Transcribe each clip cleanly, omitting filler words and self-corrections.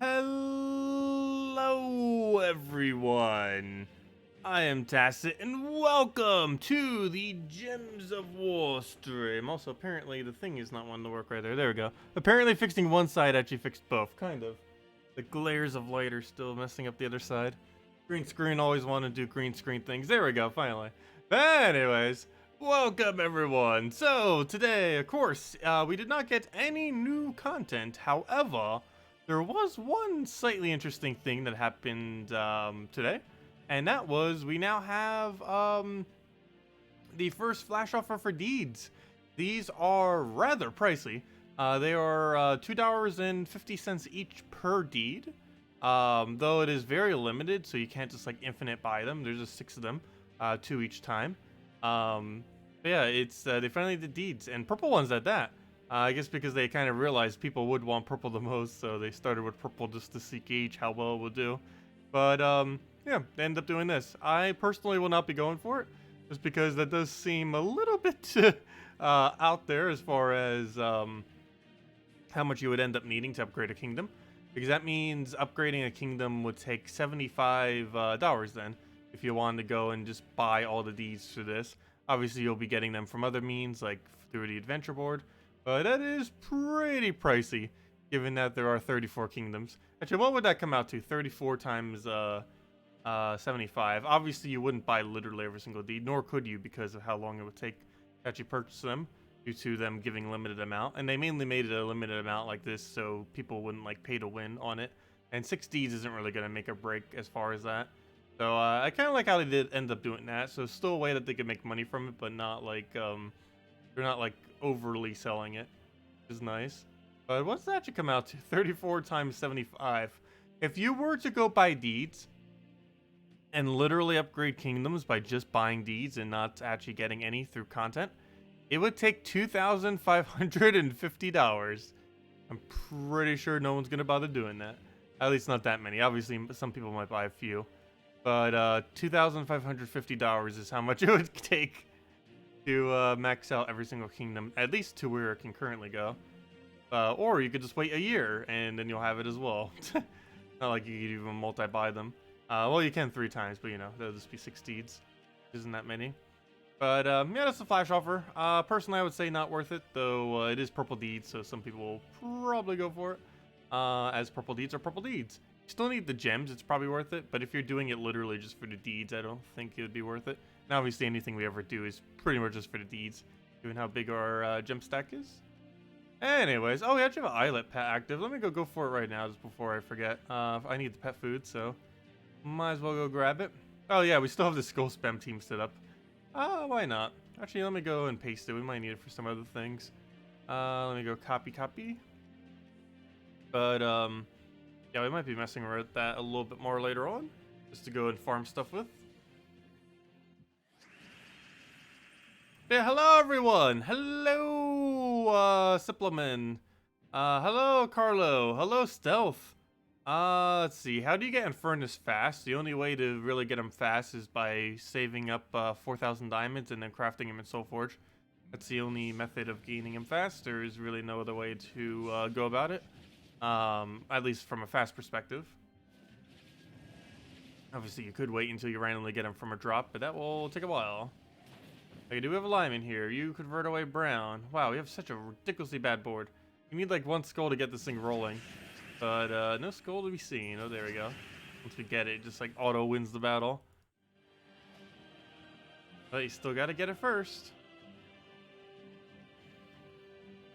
Hello, everyone. I am Tacet, and welcome to the Gems of War stream. Also, apparently, the thing is not wanting to work right there. There we go. Apparently, fixing one side actually fixed both, kind of. The glares of light are still messing up the other side. Green screen always want to do green screen things. There we go, finally. But anyways, welcome, everyone. So, today, of course, we did not get any new content. However, there was one slightly interesting thing that happened today, and that was we now have the first flash offer for deeds. These are rather pricey. They are $2.50 each per deed, though it is very limited, so you can't just like infinite buy them. There's just 6 of them, 2 each time. But yeah, it's they finally did deeds, and purple ones at that. I guess because they kind of realized people would want purple the most, so they started with purple just to see gauge how well it would do. But yeah, they ended up doing this. I personally will not be going for it, just because that does seem a little bit out there as far as how much you would end up needing to upgrade a kingdom. Because that means upgrading a kingdom would take $75 then, if you wanted to go and just buy all the deeds through this. Obviously, you'll be getting them from other means, like through the adventure board. But that is pretty pricey, given that there are 34 kingdoms. Actually, what would that come out to? 34 times 75. Obviously, you wouldn't buy literally every single deed, nor could you because of how long it would take to actually purchase them, due to them giving limited amount. And they mainly made it a limited amount like this, so people wouldn't like pay to win on it. And 6 deeds isn't really going to make a break as far as that. So I kind of like how they did end up doing that. So still a way that they could make money from it, but not like they're not like overly selling it, which is nice. But what's that actually come out to? 34 times 75. If you were to go buy deeds and literally upgrade kingdoms by just buying deeds and not actually getting any through content, it would take $2,550. I'm pretty sure no one's gonna bother doing that. At least not that many. Obviously, some people might buy a few. But $2,550 is how much it would take to max out every single kingdom, at least to where it can currently go. Or you could just wait a year, and then you'll have it as well. Not like you could even multi-buy them. Well, you can 3 times, but you know, that'll just be 6 deeds. Isn't that many? But yeah, that's a flash offer. Personally, I would say not worth it, though it is purple deeds, so some people will probably go for it. As purple deeds are purple deeds. You still need the gems, it's probably worth it, but if you're doing it literally just for the deeds, I don't think it would be worth it. And obviously anything we ever do is pretty much just for the deeds, given how big our gem stack is. Anyways, oh, we actually have an islet pet active. Let me go for it right now, just before I forget. I need the pet food, so might as well go grab it. Oh yeah, we still have the skull spam team set up. Why not? Actually, let me go and paste it. We might need it for some other things. Let me go copy. But yeah, we might be messing around with that a little bit more later on, just to go and farm stuff with. Yeah, hello everyone! Hello, Supplement. Hello, Carlo. Hello, Stealth. Let's see. How do you get Infernus fast? The only way to really get him fast is by saving up 4,000 diamonds and then crafting him in Soulforge. That's the only method of gaining him fast. There is really no other way to go about it. At least from a fast perspective. Obviously, you could wait until you randomly get him from a drop, but that will take a while. Okay, do we have a lime in here? You convert away brown. Wow, we have such a ridiculously bad board. You need like 1 skull to get this thing rolling. But no skull to be seen. Oh, there we go. Once we get it, it just like auto wins the battle. But you still gotta get it first.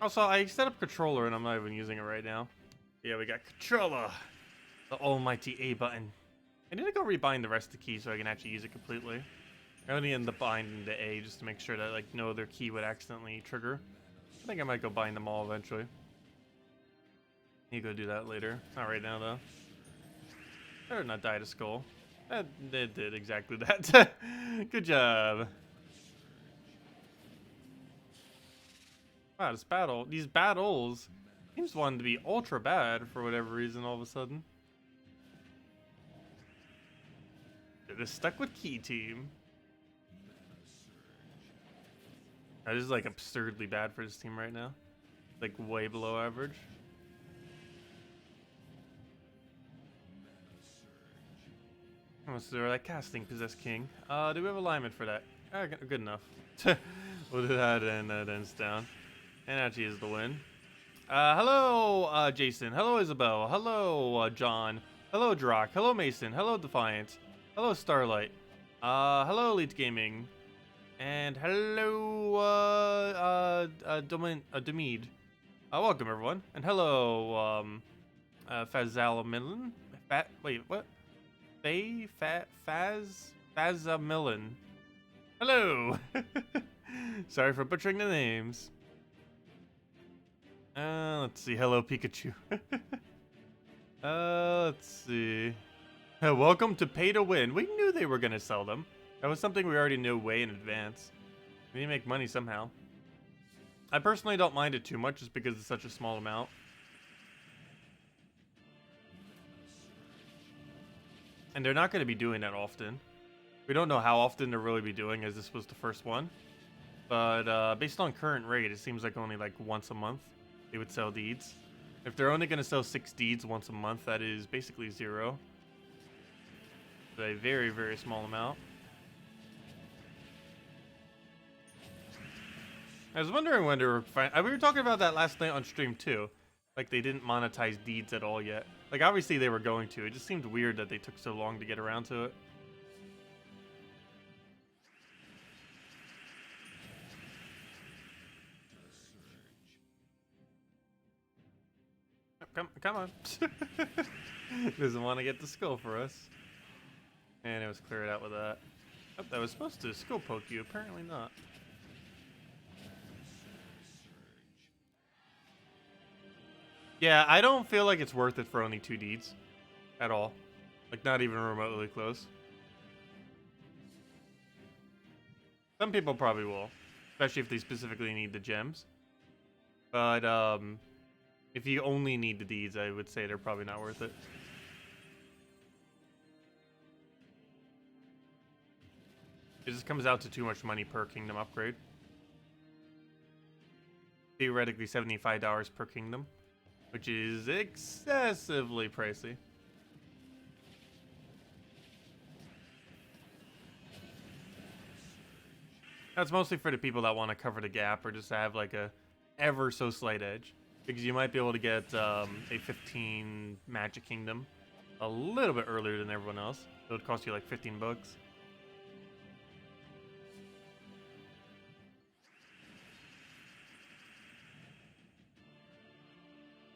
Also, I set up controller and I'm not even using it right now. Yeah, we got controller. The almighty A button. I need to go rebind the rest of the keys so I can actually use it completely. I only end up binding the A just to make sure that like no other key would accidentally trigger. I think I might go bind them all eventually. You go do that later. Not right now though. Better not die to skull. It did exactly that. Good job. Wow, these battles seems wanting to be ultra bad for whatever reason all of a sudden. They're just stuck with key team. That is like absurdly bad for this team right now. Like way below average. Let's do that casting possessed king. Do we have alignment for that? Good enough. We'll do that and that ends down. And actually is the win. Hello, Jason. Hello, Isabel. Hello, John. Hello, Drock. Hello, Mason. Hello, Defiant. Hello, Starlight. Hello, Elite Gaming. And hello, Demid. Welcome, everyone. And hello, Fazalamilan. Wait, what? Fazamillan. Hello. Sorry for butchering the names. Let's see. Hello, Pikachu. Let's see. Welcome to Pay to Win. We knew they were gonna sell them. That was something we already knew way in advance. We need to make money somehow. I personally don't mind it too much just because it's such a small amount. And they're not going to be doing that often. We don't know how often they'll really be doing, as this was the first one. But based on current rate, it seems like only like once a month they would sell deeds. If they're only going to sell 6 deeds once a month, that is basically 0. So a very, very small amount. I was wondering when they were... we were talking about that last night on stream too. Like they didn't monetize deeds at all yet. Like obviously they were going to. It just seemed weird that they took so long to get around to it. Come on. Doesn't want to get the skull for us. And it was cleared out with that. Oh, that was supposed to skill poke you. Apparently not. Yeah, I don't feel like it's worth it for only 2 deeds. At all. Like, not even remotely close. Some people probably will. Especially if they specifically need the gems. But, if you only need the deeds, I would say they're probably not worth it. It just comes out to too much money per kingdom upgrade. Theoretically, $75 per kingdom. Which is excessively pricey. That's mostly for the people that want to cover the gap or just have like a ever so slight edge. Because you might be able to get a 15 Magic Kingdom a little bit earlier than everyone else. So it would cost you like 15 bucks.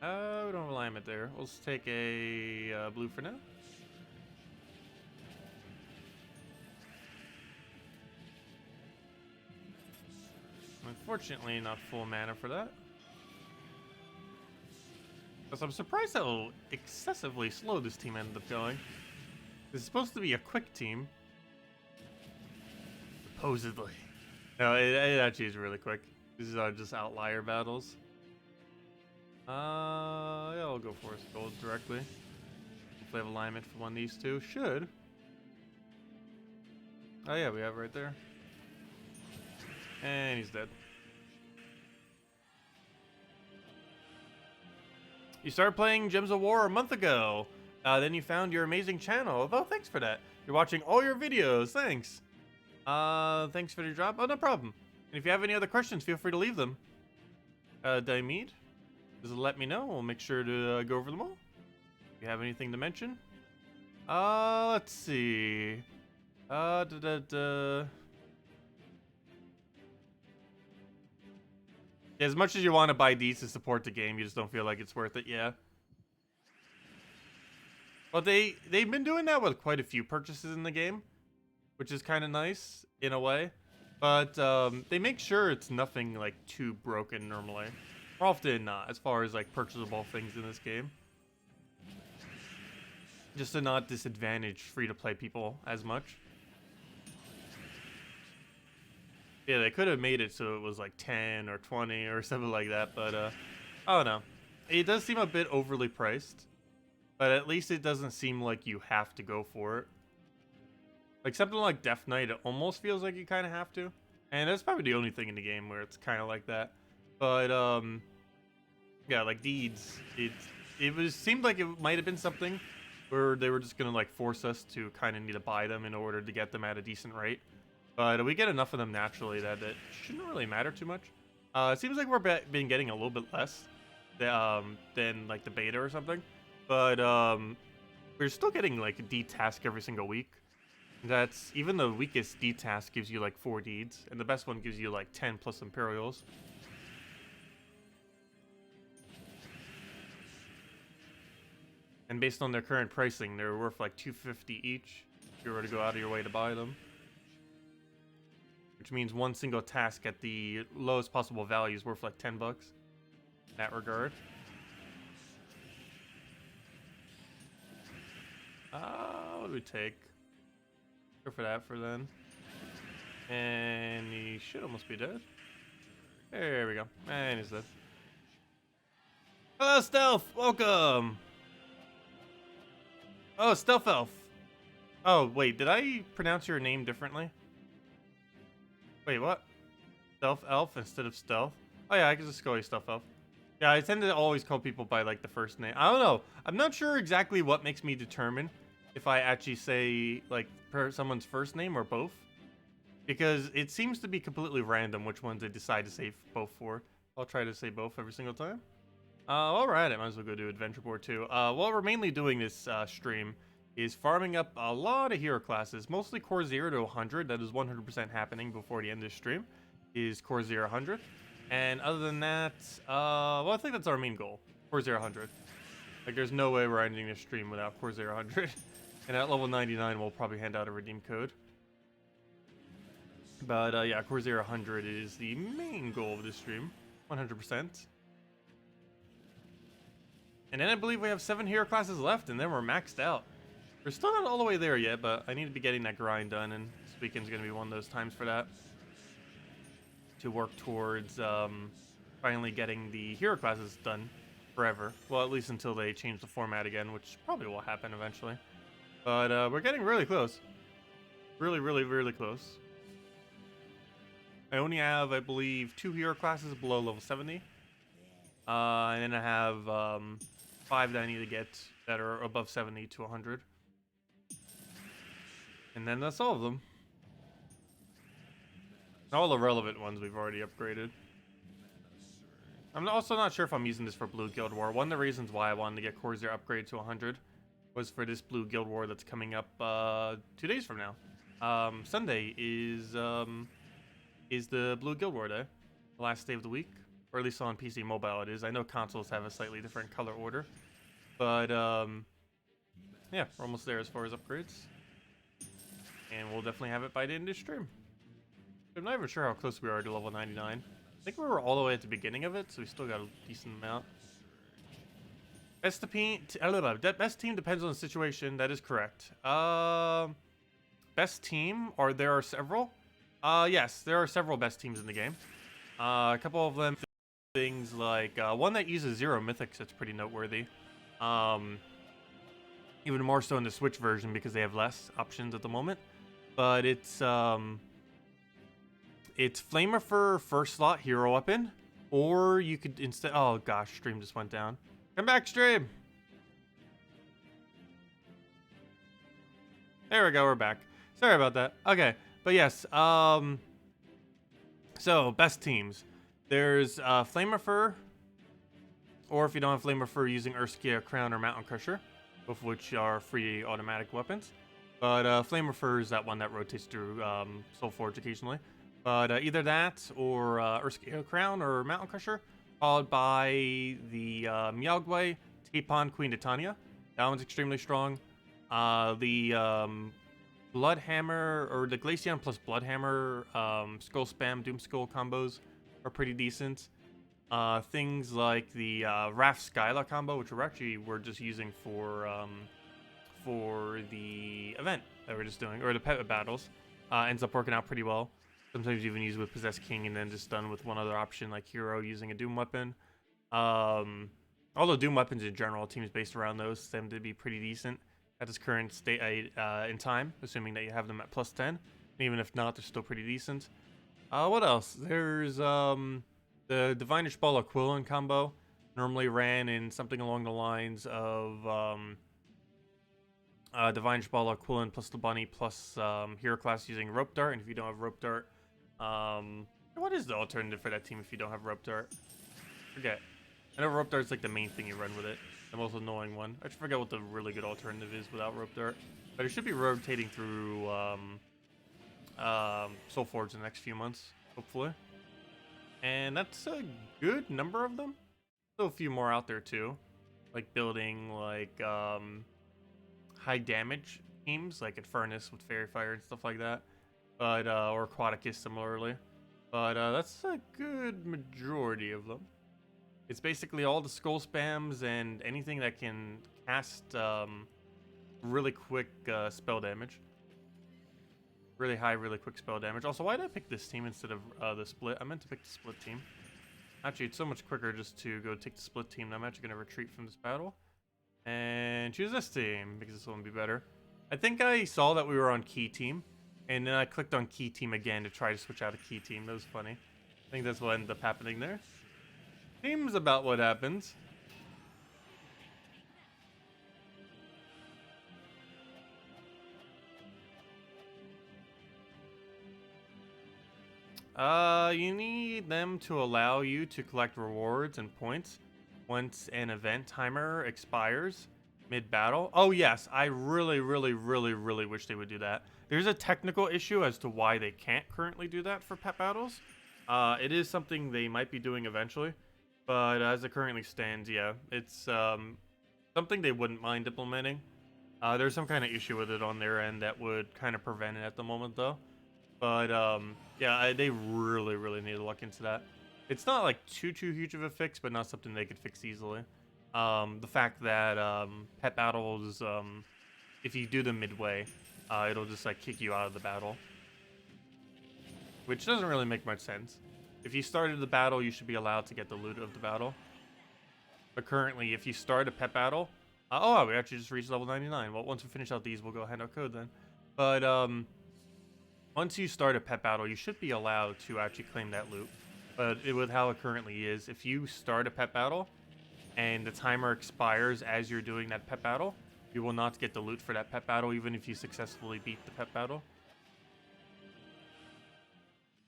We don't have alignment there. We'll just take a blue for now. Unfortunately, not full mana for that. Because I'm surprised how excessively slow this team ended up going. This is supposed to be a quick team. Supposedly. No, it actually is really quick. These are just outlier battles. Yeah, I'll go for gold directly. Hopefully I have alignment for one of these two. Should. Oh yeah, we have it right there. And he's dead. You started playing Gems of War a month ago. Then you found your amazing channel. Oh, thanks for that. You're watching all your videos. Thanks. Thanks for the drop. Oh, no problem. And if you have any other questions, feel free to leave them. Diamede? Just let me know. We'll make sure to go over them all. If you have anything to mention. Let's see. As much as you want to buy these to support the game, you just don't feel like it's worth it, yeah. Well, they've been doing that with quite a few purchases in the game, which is kind of nice in a way. But they make sure it's nothing like too broken normally. Or often not, as far as like purchasable things in this game. Just to not disadvantage free-to-play people as much. Yeah, they could have made it so it was like 10 or 20 or something like that, but I don't know. It does seem a bit overly priced, but at least it doesn't seem like you have to go for it. Like something like Death Knight, it almost feels like you kind of have to. And that's probably the only thing in the game where it's kind of like that. But, yeah, like Deeds, it seemed like it might have been something where they were just gonna like force us to kind of need to buy them in order to get them at a decent rate. But we get enough of them naturally that it shouldn't really matter too much. It seems like we're been getting a little bit less than like the beta or something, but we're still getting like a D task every single week. That's even the weakest D task gives you like 4 deeds, and the best one gives you like 10 plus Imperials. And based on their current pricing, they're worth like 250 each if you were to go out of your way to buy them. Which means one single task at the lowest possible value is worth like 10 bucks in that regard. What do we take? Go for that for then. And he should almost be dead. There we go. And he's dead. Hello, Stealth! Welcome! Oh, Stealth Elf. Oh, wait, did I pronounce your name differently? Wait, what? Stealth Elf instead of Stealth? Oh yeah, I can just call you Stealth Elf. Yeah, I tend to always call people by like the first name. I don't know. I'm not sure exactly what makes me determine if I actually say like someone's first name or both. Because it seems to be completely random which ones they decide to say both for. I'll try to say both every single time. Alright, I might as well go do Adventure Board too. What we're mainly doing this stream is farming up a lot of hero classes, mostly Core 0 to 100. That is 100% happening before the end of the stream, is Core 0 100. And other than that, well, I think that's our main goal, Core 0 100. Like, there's no way we're ending this stream without Core 0 100. And at level 99, we'll probably hand out a redeem code. But yeah, Core 0 100 is the main goal of this stream, 100%. And then I believe we have 7 hero classes left, and then we're maxed out. We're still not all the way there yet, but I need to be getting that grind done, and this weekend's going to be one of those times for that. To work towards finally getting the hero classes done forever. Well, at least until they change the format again, which probably will happen eventually. But we're getting really close. Really, really, really close. I only have, I believe, 2 hero classes below level 70. And then I have 5 that I need to get that are above 70 to 100. And then that's all of them. All the relevant ones we've already upgraded. I'm also not sure if I'm using this for Blue Guild War. One of the reasons why I wanted to get Core 0 upgrade to 100 was for this Blue Guild War that's coming up 2 days from now. Sunday is the Blue Guild War day, the last day of the week, or at least on PC Mobile it is. I know consoles have a slightly different color order, but yeah, we're almost there as far as upgrades, and we'll definitely have it by the end of the stream. I'm not even sure how close we are to level 99. I think we were all the way at the beginning of it, so we still got a decent amount. Best team depends on the situation. That is correct. Best team, or there are several. Yes, there are several best teams in the game. A couple of them things like one that uses 0 mythics. That's pretty noteworthy. Even more so in the Switch version because they have less options at the moment. But it's Flamer first slot hero weapon, or you could instead. Oh gosh, stream just went down. Come back, stream. There we go, we're back. Sorry about that. Okay, but yes. So best teams. There's Flamer, or if you don't have Flamer, using Urskia, Crown, or Mountain Crusher, both of which are free automatic weapons. But Flamer is that one that rotates through Soulforge occasionally. But either that, or Urskia Crown, or Mountain Crusher, followed by the Meowgway, Tapon, Queen Titania. That one's extremely strong. The Bloodhammer, or the Glaceon plus Bloodhammer, Skull Spam, Doom Skull combos are pretty decent. Things like the Wrath Skyla combo, which we're just using for the event that we're just doing, or the pet battles, ends up working out pretty well. Sometimes even used with Possessed King and then just done with one other option like Hero using a Doom weapon. Although Doom weapons in general, teams based around those tend to be pretty decent at this current state in time, assuming that you have them at plus 10. And even if not, they're still pretty decent. What else? There's the Divinish Ball Aquilon combo. Normally ran in something along the lines of Divine Ball equivalent plus the bunny plus hero class using Rope Dart. And if you don't have Rope Dart, what is the alternative for that team if you don't have Rope Dart? Forget. I know Rope Dart's like the main thing you run with it. The most annoying one. I forget what the really good alternative is without Rope Dart. But it should be rotating through Soul Forge in the next few months, hopefully. And that's a good number of them. Still a few more out there too. Like building like high damage teams like Infernus with Fairy Fire and stuff like that. But or Aquaticus similarly. But that's a good majority of them. It's basically all the skull spams and anything that can cast really quick spell damage. Really high, really quick spell damage. Also, why did I pick this team instead of the split? I meant to pick the split team. Actually, it's so much quicker just to go take the split team. I'm actually going to retreat from this battle. And choose this team, because this one will be better. I think I saw that we were on key team. And then I clicked on key team again to try to switch out a key team. That was funny. I think that's what ended up happening there. Seems about what happens. You need them to allow you to collect rewards and points once an event timer expires mid-battle. Oh yes, I really wish they would do that. There's a technical issue as to why they can't currently do that for pet battles. It is something they might be doing eventually. But as it currently stands, yeah, it's something they wouldn't mind implementing. There's some kind of issue with it on their end that would kind of prevent it at the moment, though. But yeah, they really need to look into that. It's not like too huge of a fix, but not something they could fix easily. The fact that pet battles, if you do them midway, it'll just like kick you out of the battle, which doesn't really make much sense. If you started the battle, you should be allowed to get the loot of the battle. But currently, if you start a pet battle... oh, we actually just reached level 99. Well, once we finish out these, we'll go hand out code then. But once you start a pet battle, you should be allowed to actually claim that loot. But with how it currently is, if you start a pet battle and the timer expires as you're doing that pet battle, you will not get the loot for that pet battle, even if you successfully beat the pet battle.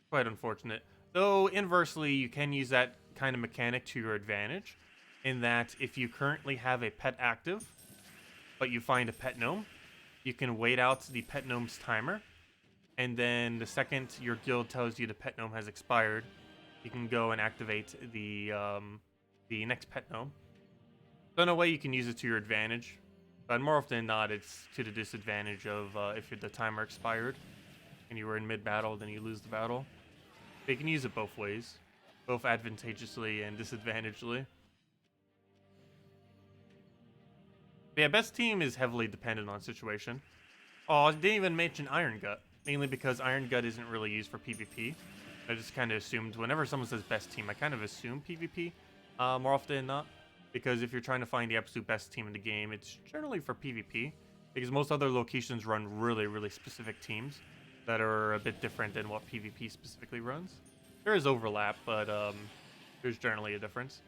Quite unfortunate. Though, inversely, you can use that kind of mechanic to your advantage, in that if you currently have a pet active, but you find a pet gnome, you can wait out the pet gnome's timer, and then the second your guild tells you the pet gnome has expired, you can go and activate the next pet gnome. So in a way, you can use it to your advantage, but more often than not, it's to the disadvantage of if the timer expired, and you were in mid-battle, then you lose the battle. They can use it both ways, both advantageously and disadvantageously. But yeah, best team is heavily dependent on situation. Oh, I didn't even mention Iron Gut, mainly because Iron Gut isn't really used for PvP. I just kind of assumed whenever someone says best team, I kind of assume PvP more often than not. Because if you're trying to find the absolute best team in the game, it's generally for PvP. Because most other locations run really specific teams that are a bit different than what PvP specifically runs. There is overlap, but there's generally a difference.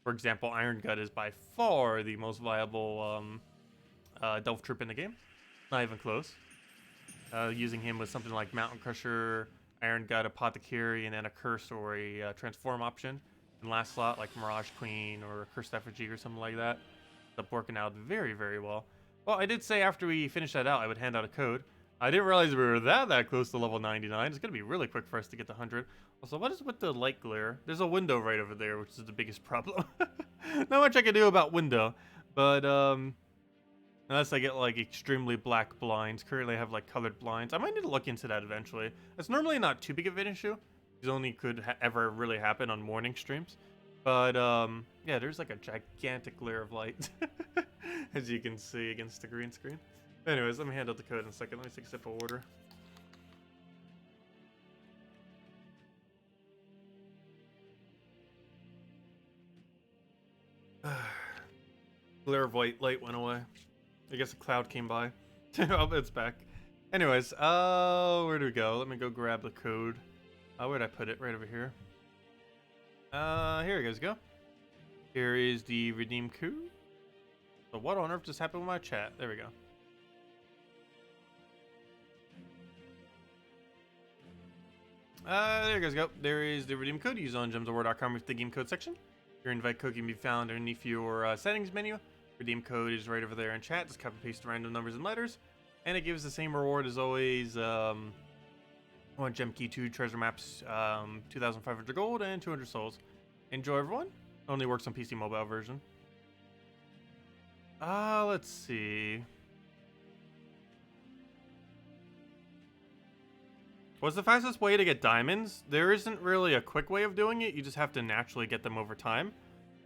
For example, Iron Gut is by far the most viable Delph troop in the game. Not even close. Using him with something like Mountain Crusher, Iron Gut, Apothecary, and then a Curse or a Transform option. And last slot, like Mirage Queen or Cursed Effigy or something like that. Ends up working out very well. Well, I did say after we finish that out, I would hand out a code. I didn't realize we were that close to level 99. It's going to be really quick for us to get to 100. Also, what is with the light glare? There's a window right over there, which is the biggest problem. Not much I can do about window, but unless I get like extremely black blinds. Currently I have like colored blinds. I might need to look into that eventually. It's normally not too big of an issue. It only could ever really happen on morning streams. But yeah, there's like a gigantic glare of light, as you can see against the green screen. Anyways, let me hand out the code in a second. Let me take a sip of water. Glare of white light went away. I guess a cloud came by. Oh, it's back. Anyways, where do we go? Let me go grab the code. Where'd I put it? Right over here. Here you guys go. Here is the redeem code. So what on earth just happened with my chat? There we go. There you guys go. There is the redeem code. Use on gemsofwar.com with the game code section. Your invite code can be found underneath your settings menu. Redeem code is right over there in chat. Just copy paste random numbers and letters. And it gives the same reward as always. 1 gem key, 2 treasure maps, 2,500 gold, and 200 souls. Enjoy, everyone. Only works on PC mobile version. Let's see. What's the fastest way to get diamonds? There isn't really a quick way of doing it. You just have to naturally get them over time.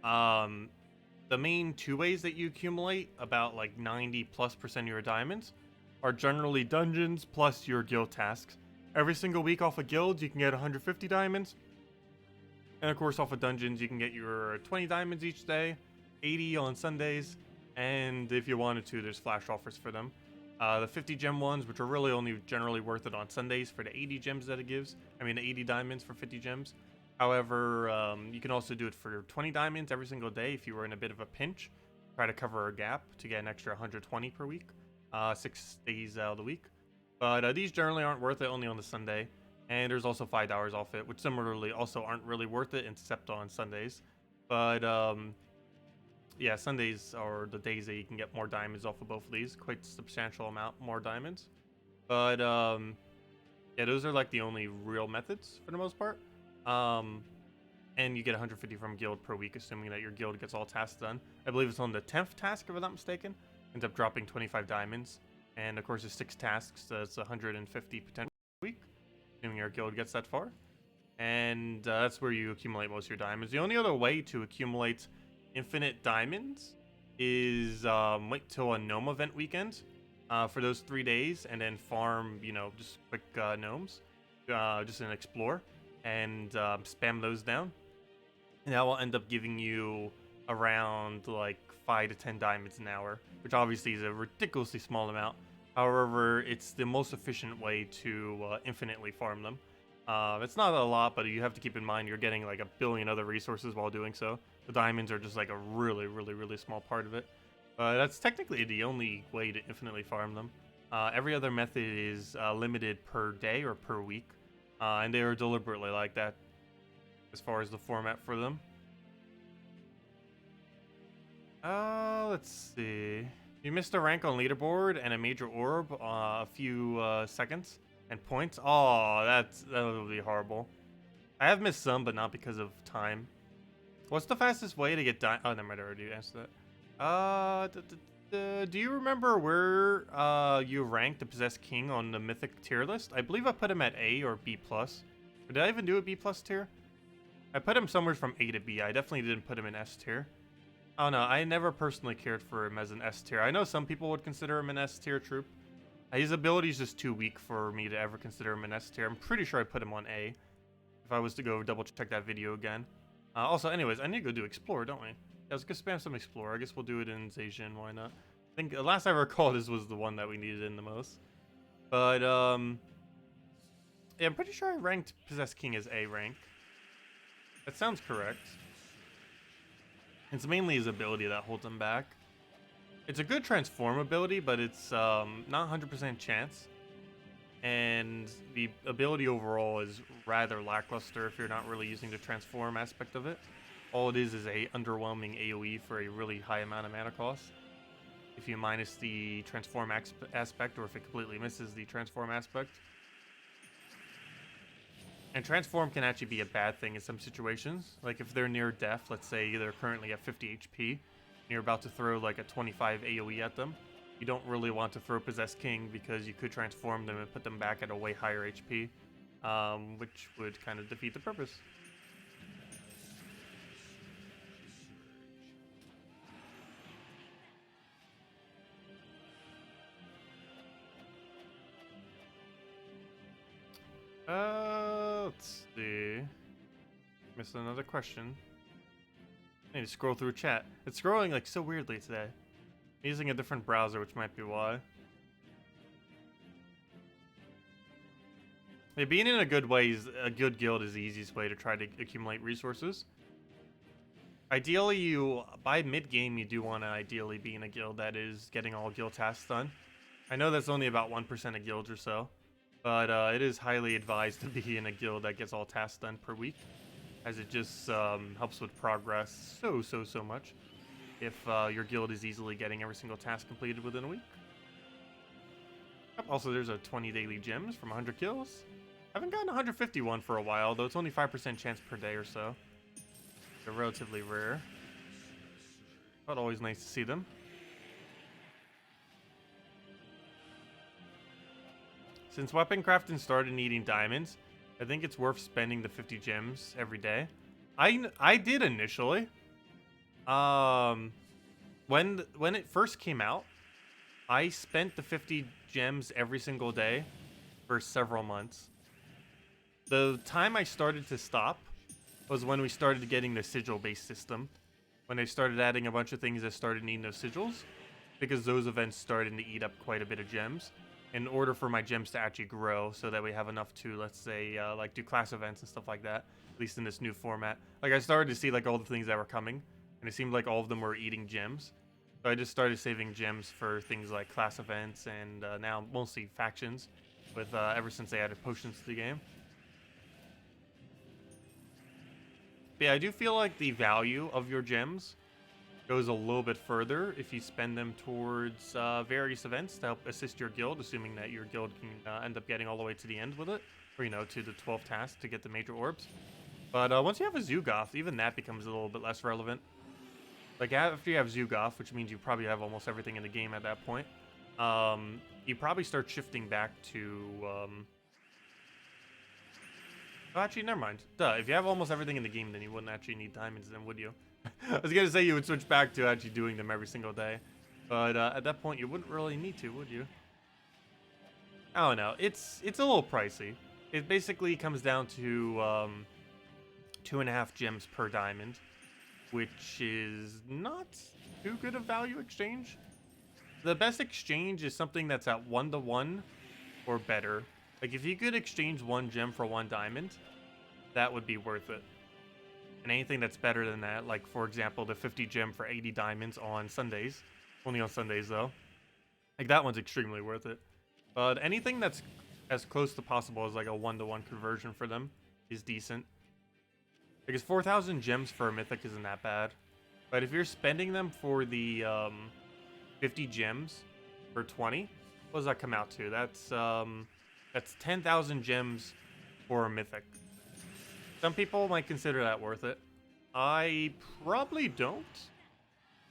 The main 2 ways that you accumulate about like 90+% of your diamonds are generally dungeons plus your guild tasks. Every single week off a guild, you can get 150 diamonds. And of course, off of dungeons, you can get your 20 diamonds each day, 80 on Sundays, and if you wanted to, there's flash offers for them. The 50 gem ones, which are really only generally worth it on Sundays for the 80 gems that it gives. I mean, the 80 diamonds for 50 gems. However, you can also do it for 20 diamonds every single day if you were in a bit of a pinch. Try to cover a gap to get an extra 120 per week, 6 days out of the week. But these generally aren't worth it, only on the Sunday. And there's also $5 off it, which similarly also aren't really worth it except on Sundays. But yeah, Sundays are the days that you can get more diamonds off of both of these. Quite substantial amount more diamonds. But yeah, those are like the only real methods for the most part. And you get 150 from guild per week, assuming that your guild gets all tasks done. I believe it's on the 10th task, if I'm not mistaken. Ends up dropping 25 diamonds. And of course, there's 6 tasks, so it's 150 potential per week, assuming your guild gets that far. And that's where you accumulate most of your diamonds. The only other way to accumulate infinite diamonds is wait till a gnome event weekend for those 3 days, and then farm, you know, just quick gnomes, just an explore, and spam those down. And that will end up giving you around like 5 to 10 diamonds an hour, which obviously is a ridiculously small amount. However, it's the most efficient way to infinitely farm them. It's not a lot, but you have to keep in mind you're getting like a billion other resources while doing so. The diamonds are just like a really, really, really small part of it. That's technically the only way to infinitely farm them. Every other method is limited per day or per week, and they are deliberately like that as far as the format for them. Let's see. You missed a rank on leaderboard and a major orb a few seconds and points. Oh, that would be horrible. I have missed some, but not because of time. What's the fastest way to get oh, never mind, I already answered that. Do you remember where you ranked the Possessed King on the Mythic tier list? I believe I put him at A or B+. Or did I even do a B+ tier? I put him somewhere from A to B. I definitely didn't put him in S tier. Oh no, I never personally cared for him as an S tier. I know some people would consider him an S tier troop. His ability is just too weak for me to ever consider him an S tier. I'm pretty sure I put him on A if I was to go double check that video again. Also, anyways, I need to go do Explore, don't we? Yeah, let's go spam some Explore. I guess we'll do it in Zhejian, why not? I think last I recall this was the one that we needed in the most. But, yeah, I'm pretty sure I ranked Possessed King as A rank. That sounds correct. It's mainly his ability that holds him back. It's a good transform ability, but it's not 100% chance. And the ability overall is rather lackluster if you're not really using the transform aspect of it. All it is a underwhelming AoE for a really high amount of mana cost. If you minus the transform aspect, or if it completely misses the transform aspect. And transform can actually be a bad thing in some situations. Like if they're near death, let's say they're currently at 50 HP, and you're about to throw like a 25 AoE at them, you don't really want to throw Possessed King because you could transform them and put them back at a way higher HP, which would kind of defeat the purpose. Let's see. Missed another question. I need to scroll through chat. It's scrolling like so weirdly today. I'm using a different browser, which might be why. Yeah, being in a good way, a good guild is the easiest way to try to accumulate resources. Ideally, by mid-game, you do want to ideally be in a guild that is getting all guild tasks done. I know that's only about 1% of guilds or so, but it is highly advised to be in a guild that gets all tasks done per week, as it just helps with progress so much if your guild is easily getting every single task completed within a week. Also, there's a 20 daily gems from 100 kills. I haven't gotten 151 for a while, though it's only 5% chance per day or so. They're relatively rare, but always nice to see them. Since weapon crafting started needing diamonds, I think it's worth spending the 50 gems every day. I did initially. When it first came out, I spent the 50 gems every single day for several months. The time I started to stop was when we started getting the sigil-based system. When they started adding a bunch of things that started needing those sigils, because those events started to eat up quite a bit of gems. In order for my gems to actually grow, so that we have enough to, let's say, like do class events and stuff like that, at least in this new format. Like, I started to see like all the things that were coming, and it seemed like all of them were eating gems. So I just started saving gems for things like class events and now mostly factions, with ever since they added potions to the game. But yeah, I do feel like the value of your gems goes a little bit further if you spend them towards various events to help assist your guild, assuming that your guild can end up getting all the way to the end with it, or, you know, to the 12 tasks to get the major orbs. But once you have a Zugoth, even that becomes a little bit less relevant. Like, after you have Zugoth, which means you probably have almost everything in the game at that point, you probably start shifting back to... Oh, actually, never mind. Duh, if you have almost everything in the game, then you wouldn't actually need diamonds, then would you? I was gonna say you would switch back to actually doing them every single day, but at that point you wouldn't really need to, would you? I don't know. It's a little pricey. It basically comes down to 2.5 gems per diamond, which is not too good a value exchange. The best exchange is something that's at 1-to-1 or better. Like, if you could exchange 1 gem for 1 diamond, that would be worth it. And anything that's better than that, like, for example, the 50 gem for 80 diamonds on Sundays. Only on Sundays, though. Like, that one's extremely worth it. But anything that's as close to possible as, like, a 1-to-1 conversion for them is decent. Because 4,000 gems for a mythic isn't that bad. But if you're spending them for the 50 gems for 20, what does that come out to? That's 10,000 gems for a mythic. Some people might consider that worth it. I probably don't.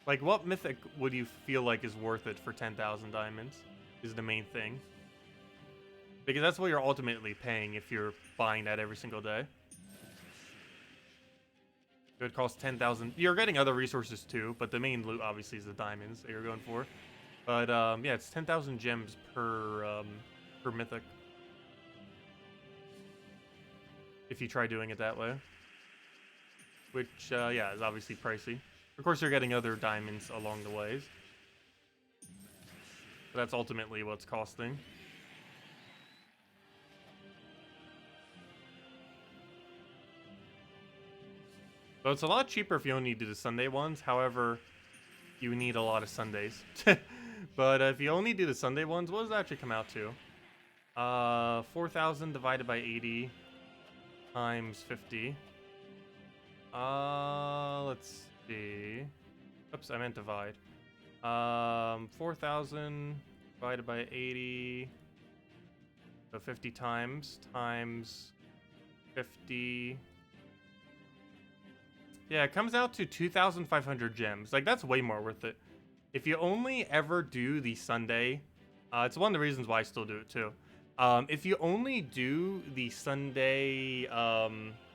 Like, what mythic would you feel like is worth it for 10,000 diamonds is the main thing. Because that's what you're ultimately paying if you're buying that every single day. It would cost 10,000. You're getting other resources too, but the main loot obviously is the diamonds that you're going for. But yeah, it's 10,000 gems per mythic. If you try doing it that way. Which, yeah, is obviously pricey. Of course, you're getting other diamonds along the ways. But that's ultimately what's costing. So it's a lot cheaper if you only do the Sunday ones. However, you need a lot of Sundays. But if you only do the Sunday ones, what does that actually come out to? 4,000 divided by 80 times 50. Let's see. Oops, I meant divide. 4,000 divided by 80. So 50 times 50. Yeah, it comes out to 2,500 gems. Like, that's way more worth it. If you only ever do the Sunday, it's one of the reasons why I still do it too. If you only do the Sunday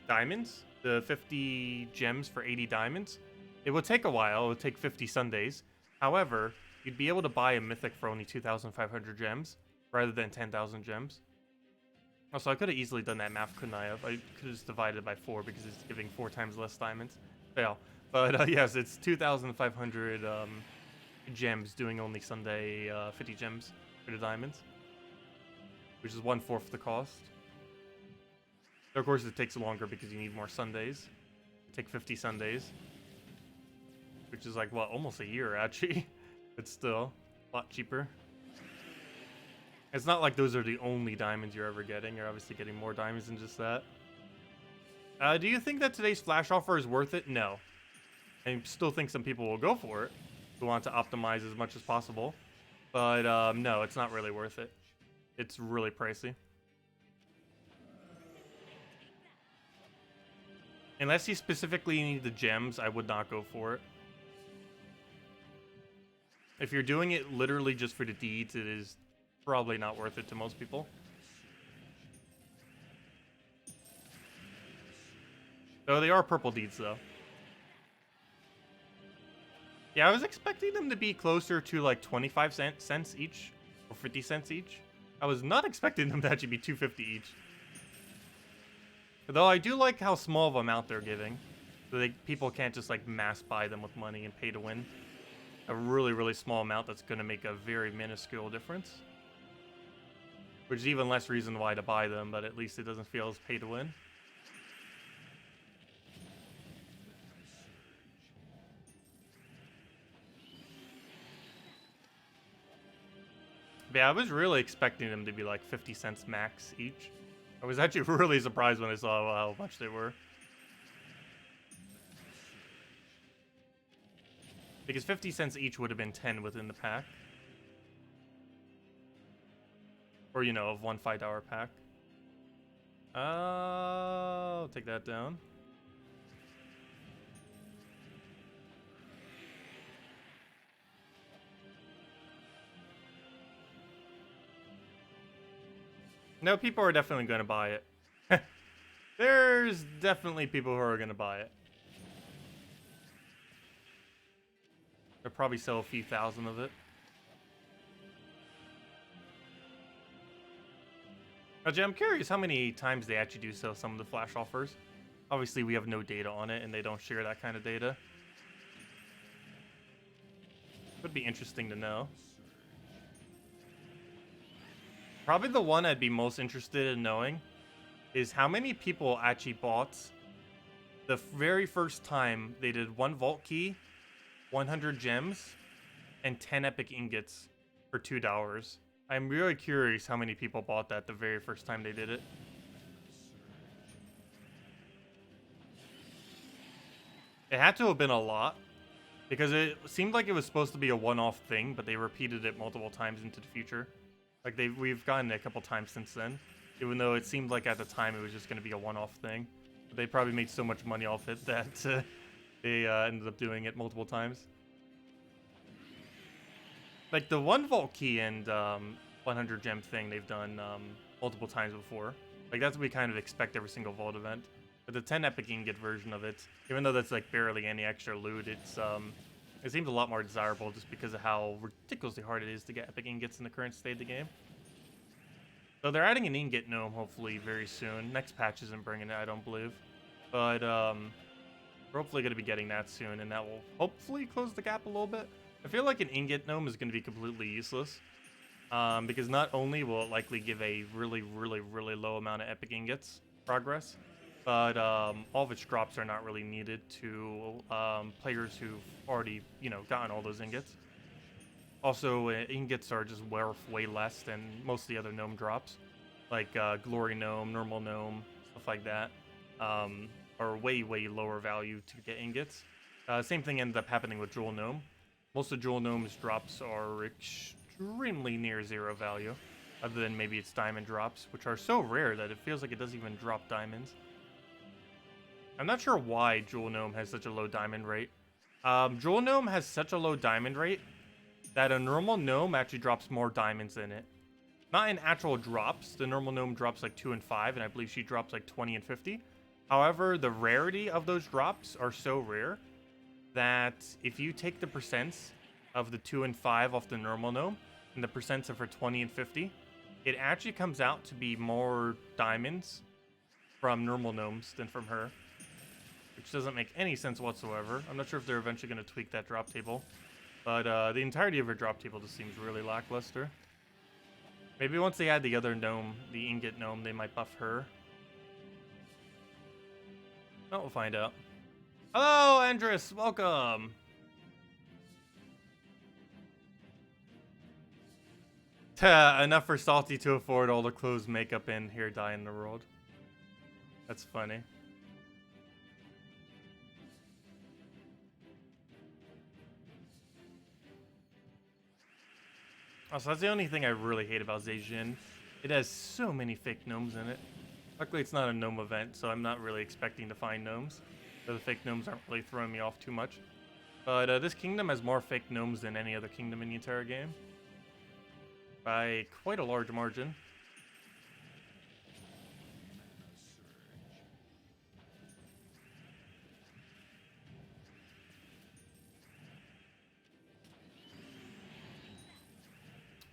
diamonds, the 50 gems for 80 diamonds, it would take a while. It would take 50 Sundays. However, you'd be able to buy a mythic for only 2,500 gems rather than 10,000 gems. Also, I could have easily done that math, couldn't I have? I could have just divided it by 4 because it's giving 4 times less diamonds. Fail. But yes, it's 2,500 gems doing only Sunday 50 gems for the diamonds, which is 1/4 the cost. So of course, it takes longer because you need more Sundays. Take 50 Sundays. which is like, what, almost a year actually. But still, a lot cheaper. It's not like those are the only diamonds you're ever getting. You're obviously getting more diamonds than just that. Do you think that today's flash offer is worth it? No. I still think some people will go for it who want to optimize as much as possible. But no, it's not really worth it. It's really pricey. Unless you specifically need the gems, I would not go for it. If you're doing it literally just for the deeds, it is probably not worth it to most people. Though they are purple deeds, though. Yeah, I was expecting them to be closer to like 25 cents each, or 50 cents each. I was not expecting them to actually be 250 each. Though I do like how small of an amount they're giving. So people can't just like mass buy them with money and pay to win. A really, really small amount that's going to make a very minuscule difference. Which is even less reason why to buy them, but at least it doesn't feel as pay to win. But yeah, I was really expecting them to be like 50 cents max each. I was actually really surprised when I saw how much they were. Because 50 cents each would have been 10 within the pack. Or, you know, of one $5 pack. I'll take that down. No, people are definitely going to buy it. There's definitely people who are going to buy it. They'll probably sell a few thousand of it. Now, Jay, I'm curious how many times they actually do sell some of the flash offers. Obviously, we have no data on it, and they don't share that kind of data. Would be interesting to know. Probably the one I'd be most interested in knowing is how many people actually bought the very first time they did 1 vault key, 100 gems, and 10 epic ingots for $2. I'm really curious how many people bought that the very first time they did it. It had to have been a lot, because it seemed like it was supposed to be a one-off thing, but they repeated it multiple times into the future. Like, we've gotten it a couple times since then, even though it seemed like at the time it was just going to be a one-off thing. But they probably made so much money off it that they ended up doing it multiple times. Like, the 1 vault key and 100 gem thing they've done multiple times before. Like, that's what we kind of expect every single vault event. But the 10 epic ingot version of it, even though that's like barely any extra loot, it seems a lot more desirable just because of how ridiculously hard it is to get epic ingots in the current state of the game. So they're adding an ingot gnome hopefully very soon. Next patch isn't bringing it, I don't believe. But we're hopefully going to be getting that soon, and that will hopefully close the gap a little bit. I feel like an ingot gnome is going to be completely useless. Because not only will it likely give a really, really, really low amount of epic ingots progress, but all of its drops are not really needed to players who've already, you know, gotten all those ingots. Also, ingots are just worth way less than most of the other gnome drops, like glory gnome, normal gnome, stuff like that, are way, way lower value to get ingots. Same thing ended up happening with jewel gnome. Most of jewel gnome's drops are extremely near 0 value, other than maybe its diamond drops, which are so rare that it feels like it doesn't even drop diamonds. I'm not sure why Jewel Gnome has such a low diamond rate. Jewel Gnome has such a low diamond rate that a normal gnome actually drops more diamonds than it. Not in actual drops. The normal gnome drops like 2 and 5, and I believe she drops like 20 and 50. However, the rarity of those drops are so rare that if you take the percents of the 2 and 5 off the normal gnome and the percents of her 20 and 50, it actually comes out to be more diamonds from normal gnomes than from her. Which doesn't make any sense whatsoever. I'm not sure if they're eventually going to tweak that drop table. But the entirety of her drop table just seems really lackluster. Maybe once they add the other gnome, the ingot gnome, they might buff her. Oh, we'll find out. Hello, Andres! Welcome! Enough for Salty to afford all the clothes, makeup, and hair dye in the world. That's funny. Also, that's the only thing I really hate about Zhejian. It has so many fake gnomes in it. Luckily, it's not a gnome event, so I'm not really expecting to find gnomes. So the fake gnomes aren't really throwing me off too much. But this kingdom has more fake gnomes than any other kingdom in the entire game. By quite a large margin.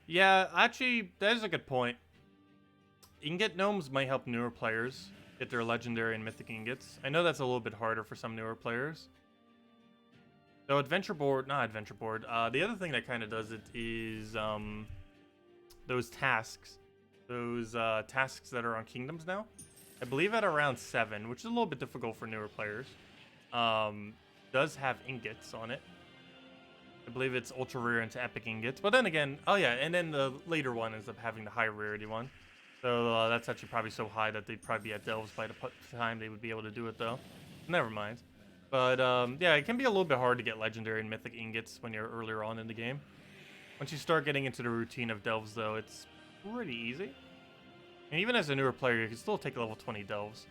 Yeah, actually, that is a good point. You can get gnomes might help newer players get their legendary and mythic ingots. I know that's a little bit harder for some newer players. So adventure board, not adventure board. The other thing that kind of does it is those tasks. Those tasks that are on kingdoms now. I believe at around 7, which is a little bit difficult for newer players. Does have ingots on it. I believe it's ultra rare into epic ingots. But then again, oh yeah, and then the later one ends up having the high rarity one. So that's actually probably so high that they'd probably be at Delves by the time they would be able to do it though. Never mind. But yeah, it can be a little bit hard to get legendary and mythic ingots when you're earlier on in the game. Once you start getting into the routine of Delves though, it's pretty easy. And even as a newer player, you can still take level 20 Delves.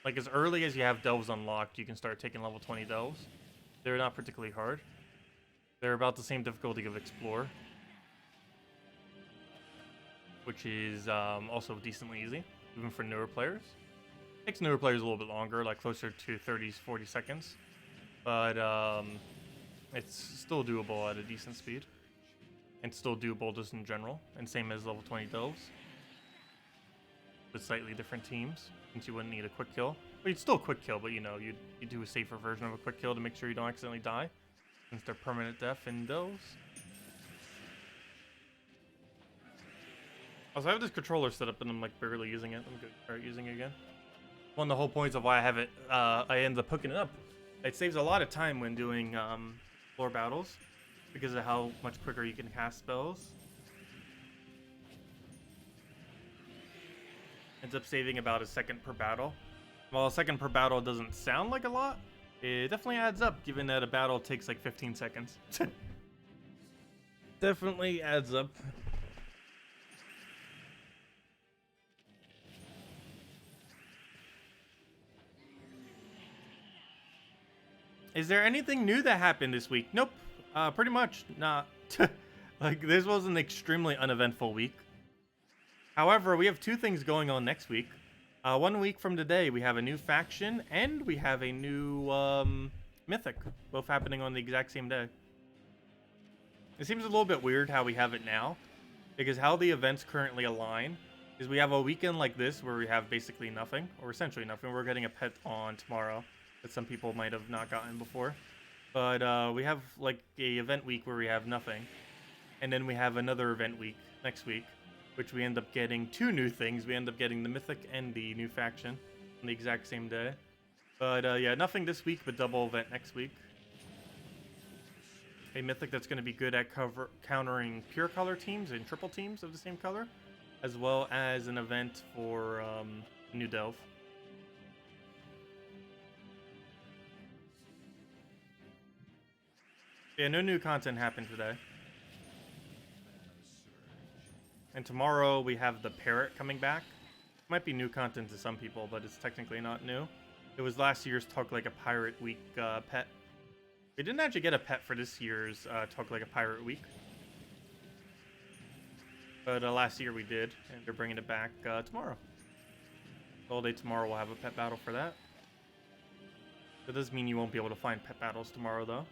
Like as early as you have Delves unlocked, you can start taking level 20 Delves. They're not particularly hard. They're about the same difficulty of Explore. Which is also decently easy, even for newer players. Takes newer players a little bit longer, like closer to 30, 40 seconds. But it's still doable at a decent speed. And still doable just in general. And same as level 20 Delves. With slightly different teams, since you wouldn't need a quick kill. Well, you'd still quick kill, but you know, you'd do a safer version of a quick kill to make sure you don't accidentally die. Since they're permanent death in Delves. Also, I have this controller set up and I'm like barely using it. I'm going to start using it again. One of the whole points of why I have it, I end up hooking it up. It saves a lot of time when doing floor battles because of how much quicker you can cast spells. Ends up saving about a second per battle. While a second per battle doesn't sound like a lot, it definitely adds up given that a battle takes like 15 seconds. Definitely adds up. Is there anything new that happened this week? Nope. Pretty much not. Like, this was an extremely uneventful week. However, we have 2 things going on next week. 1 week from today, we have a new faction, and we have a new mythic. Both happening on the exact same day. It seems a little bit weird how we have it now. Because how the events currently align is we have a weekend like this where we have basically nothing. Or essentially nothing. We're getting a pet on tomorrow. That some people might have not gotten before. But we have like a event week where we have nothing. And then we have another event week next week, which we end up getting 2 new things. We end up getting the mythic and the new faction on the exact same day. But yeah, nothing this week, but double event next week. A mythic that's going to be good at countering pure color teams and triple teams of the same color, as well as an event for new Delve. Yeah, no new content happened today. And tomorrow we have the parrot coming back. Might be new content to some people, but it's technically not new. It was last year's Talk Like a Pirate Week pet. We didn't actually get a pet for this year's Talk Like a Pirate Week. But last year we did, and they're bringing it back tomorrow. All day tomorrow we'll have a pet battle for that. That does mean you won't be able to find pet battles tomorrow though,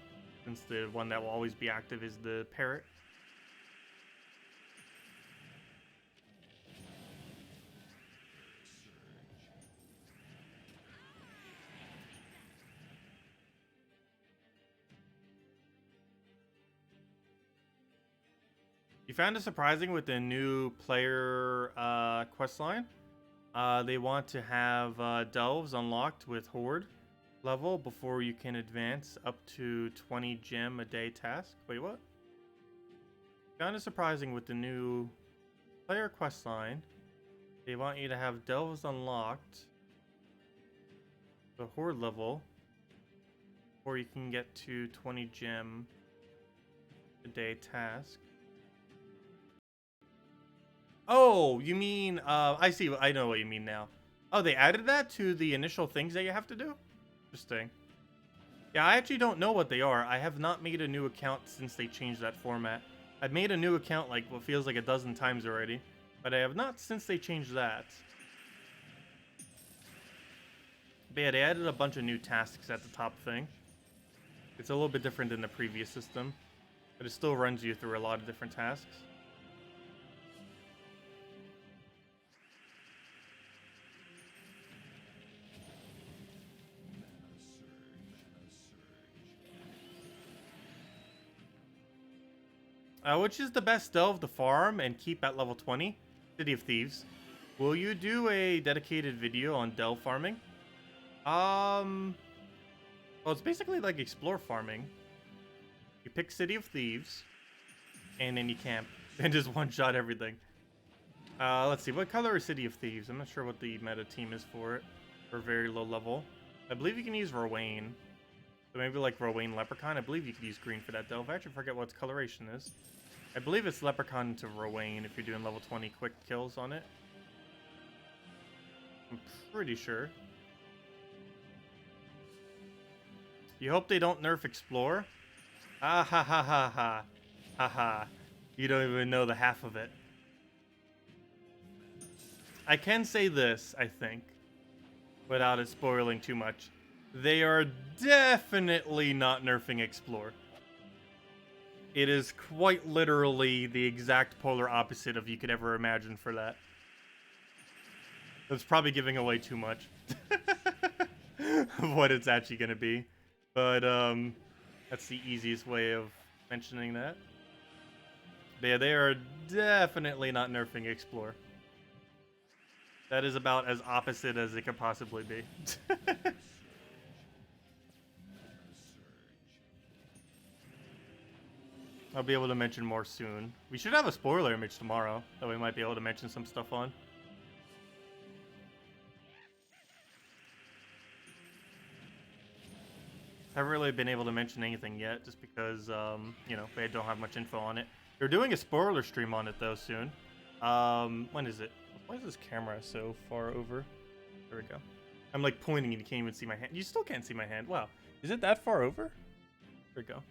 since the one that will always be active is the parrot. You found it surprising with the new player questline? They want to have delves unlocked with horde level before you can advance up to 20 gem a day task. Wait, what? Kind of surprising with the new player quest line. They want you to have delves unlocked, the horde level, or you can get to 20 gem a day task. Oh, you mean, I see, I know what you mean now. Oh, they added that to the initial things that you have to do? Interesting. Yeah, I actually don't know what they are. I have not made a new account since they changed that format. I've made a new account like what feels like a dozen times already, but I have not since they changed that. But yeah, they added a bunch of new tasks at the top thing. It's a little bit different than the previous system, but it still runs you through a lot of different tasks. Which is the best delve to farm and keep at level 20? City of Thieves. Will you do a dedicated video on delve farming? Well, it's basically like explore farming. You pick City of Thieves, and then you camp, and just one-shot everything. Let's see, what color is City of Thieves? I'm not sure what the meta team is for it, for very low level. I believe you can use Rowain. So maybe like Rowain Leprechaun. I believe you could use green for that delve. I actually forget what its coloration is. I believe it's Leprechaun to Rowain if you're doing level 20 quick kills on it. I'm pretty sure. You hope they don't nerf Explore? Ah ha ha ha ha. Ha ha. You don't even know the half of it. I can say this, I think, without it spoiling too much. They are definitely not nerfing Explore. It is quite literally the exact polar opposite of you could ever imagine for that. That's probably giving away too much of what it's actually going to be. But that's the easiest way of mentioning that. But yeah, they are definitely not nerfing Explore. That is about as opposite as it could possibly be. I'll be able to mention more soon. We should have a spoiler image tomorrow that we might be able to mention some stuff on. Haven't really been able to mention anything yet, just because, you know, they don't have much info on it. They're doing a spoiler stream on it, though, soon. When is it? Why is this camera so far over? There we go. I'm, like, pointing and you can't even see my hand. You still can't see my hand. Wow. Is it that far over? There we go.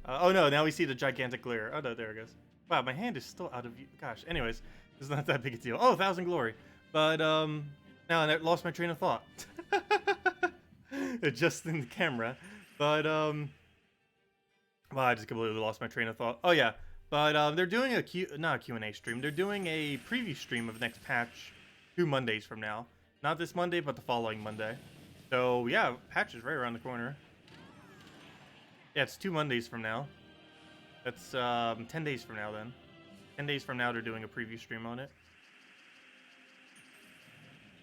Oh, no, now we see the gigantic glare. Oh, no, there it goes. Wow, my hand is still out of view. Gosh, anyways, it's not that big a deal. Oh, 1,000 glory. But, now I lost my train of thought. Adjusting the camera. But, well, I just completely lost my train of thought. Oh, yeah. But, they're doing not a Q&A stream. They're doing a preview stream of next patch 2 Mondays from now. Not this Monday, but the following Monday. So, yeah, patch is right around the corner. Yeah, it's 2 Mondays from now. That's, 10 days from now, then. 10 days from now, they're doing a preview stream on it.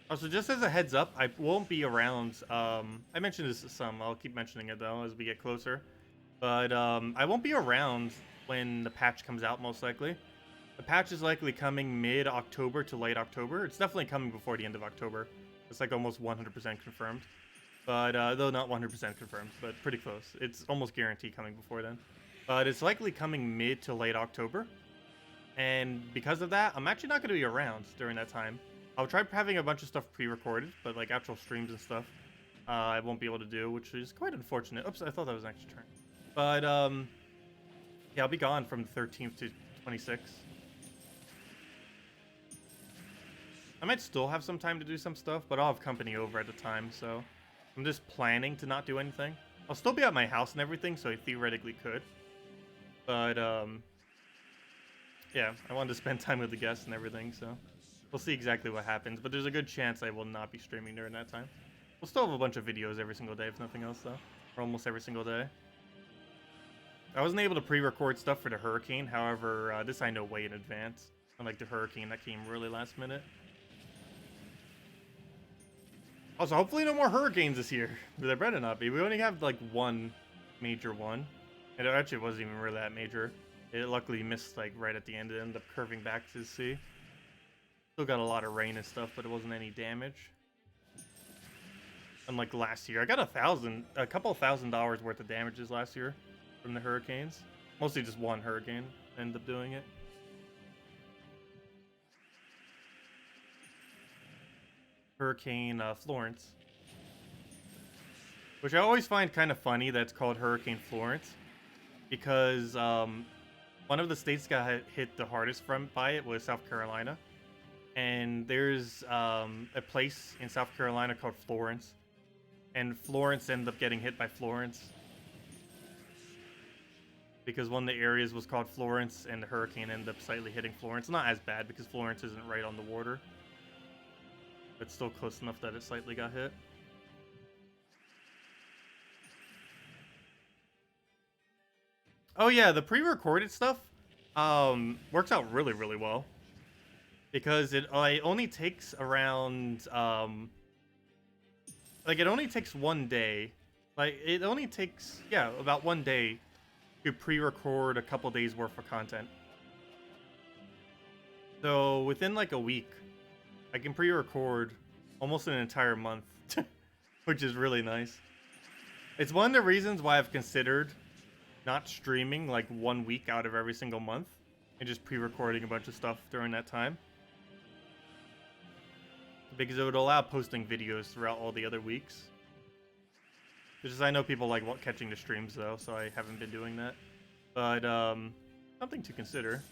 Also, just as a heads up, I won't be around, I mentioned this some, I'll keep mentioning it, though, as we get closer. But, I won't be around when the patch comes out, most likely. The patch is likely coming mid-October to late October. It's definitely coming before the end of October. It's, like, almost 100% confirmed. But, though not 100% confirmed, but pretty close. It's almost guaranteed coming before then. But it's likely coming mid to late October. And because of that, I'm actually not going to be around during that time. I'll try having a bunch of stuff pre-recorded, but like actual streams and stuff, I won't be able to do, which is quite unfortunate. Oops, I thought that was an extra turn. But, yeah, I'll be gone from the 13th to 26th. I might still have some time to do some stuff, but I'll have company over at the time, so I'm just planning to not do anything. I'll still be at my house and everything, so I theoretically could. But, yeah, I wanted to spend time with the guests and everything, so we'll see exactly what happens. But there's a good chance I will not be streaming during that time. We'll still have a bunch of videos every single day, if nothing else, though. Or almost every single day. I wasn't able to pre-record stuff for the hurricane, however, this I know way in advance. Unlike the hurricane that came really last minute. Also, hopefully no more hurricanes this year. There better not be. We only have, like, one major one. And it actually wasn't even really that major. It luckily missed like right at the end. It ended up curving back to the sea. Still got a lot of rain and stuff, but it wasn't any damage. Unlike last year, I got a couple $1,000 worth of damages last year from the hurricanes. Mostly just one hurricane ended up doing it. Hurricane Florence, which I always find kind of funny that it's called Hurricane Florence, because one of the states got hit the hardest by it was South Carolina, and there's a place in South Carolina called Florence, and Florence ended up getting hit by Florence because one of the areas was called Florence, and the hurricane ended up slightly hitting Florence. Not as bad because Florence isn't right on the water, but still close enough that it slightly got hit. Oh yeah, the pre-recorded stuff works out really, really well, because it only takes around it only takes 1 day. Like, it only takes, yeah, about 1 day to pre-record a couple days worth of content. So within like a week, I can pre-record almost an entire month, which is really nice. It's one of the reasons why I've considered not streaming like 1 week out of every single month and just pre-recording a bunch of stuff during that time, because it would allow posting videos throughout all the other weeks. Because I know people like catching the streams though, so I haven't been doing that. But something to consider.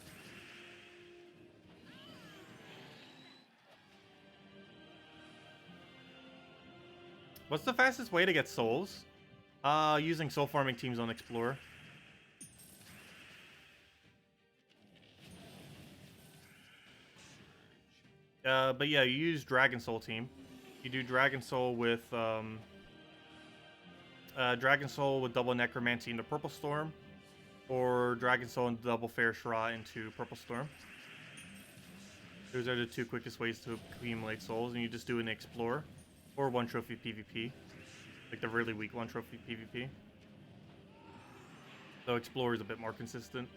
What's the fastest way to get souls? Using soul farming teams on Explorer. But yeah, you use Dragon Soul team. You do Dragon Soul with double Necromancy into Purple Storm, or Dragon Soul and double Fair Shra into Purple Storm. Those are the two quickest ways to accumulate souls, and you just do an Explorer or 1 trophy PvP, like the really weak 1 trophy PvP. So Explorer is a bit more consistent.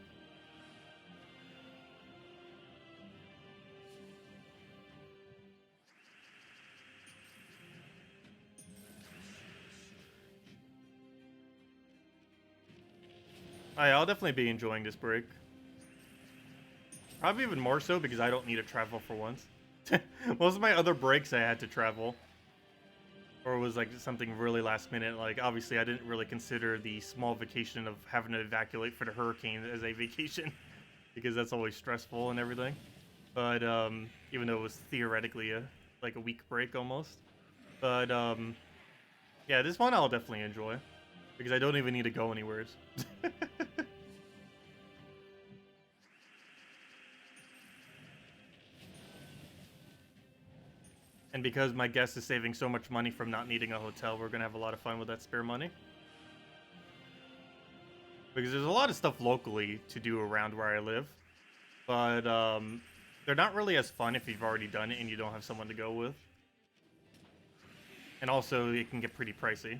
I'll definitely be enjoying this break. Probably even more so because I don't need to travel for once. Most of my other breaks I had to travel, or it was like something really last minute. Like, obviously I didn't really consider the small vacation of having to evacuate for the hurricane as a vacation, because that's always stressful and everything. But even though it was theoretically like a week break almost. But yeah, this one I'll definitely enjoy, because I don't even need to go anywhere. And because my guest is saving so much money from not needing a hotel, we're going to have a lot of fun with that spare money. Because there's a lot of stuff locally to do around where I live, but they're not really as fun if you've already done it and you don't have someone to go with. And also, it can get pretty pricey.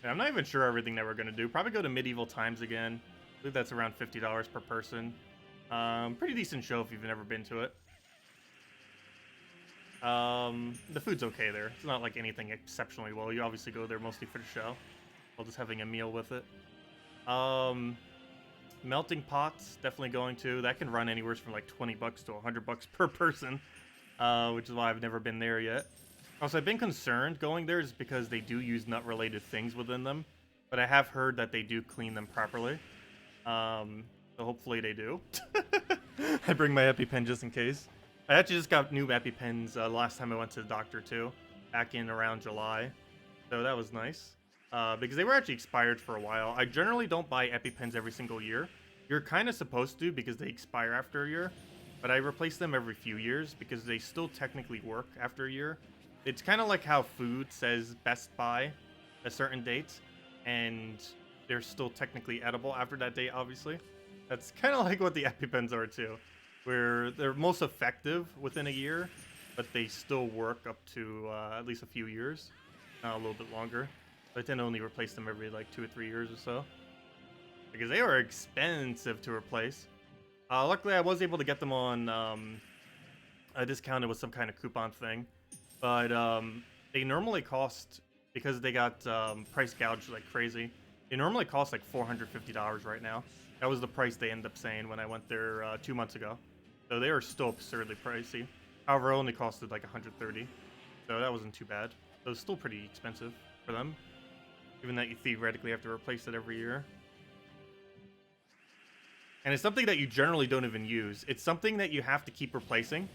Yeah, I'm not even sure everything that we're going to do. Probably go to Medieval Times again. I believe that's around $50 per person. Pretty decent show if you've never been to it. The food's okay there. It's not like anything exceptionally well. You obviously go there mostly for the show, while just having a meal with it. Melting Pots, definitely going to. That can run anywhere from like $20 to $100 per person, which is why I've never been there yet. Also, I've been concerned going there just because they do use nut-related things within them, but I have heard that they do clean them properly. So hopefully they do. I bring my EpiPen just in case. I actually just got new EpiPens last time I went to the doctor too, back in around July. So that was nice. Because they were actually expired for a while. I generally don't buy EpiPens every single year. You're kind of supposed to because they expire after a year. But I replace them every few years because they still technically work after a year. It's kind of like how food says best by a certain date, and they're still technically edible after that date, obviously. That's kind of like what the EpiPens are too, where they're most effective within a year, but they still work up to at least a few years, a little bit longer. I tend to only replace them every like 2 or 3 years or so. Because they are expensive to replace. Luckily, I was able to get them on discounted with some kind of coupon thing. But they normally cost, because they got price gouged like crazy, they normally cost like $450 right now. That was the price they ended up saying when I went there 2 months ago. So they are still absurdly pricey. However, it only costed like $130. So that wasn't too bad. So it's still pretty expensive for them. Given that you theoretically have to replace it every year. And it's something that you generally don't even use. It's something that you have to keep replacing.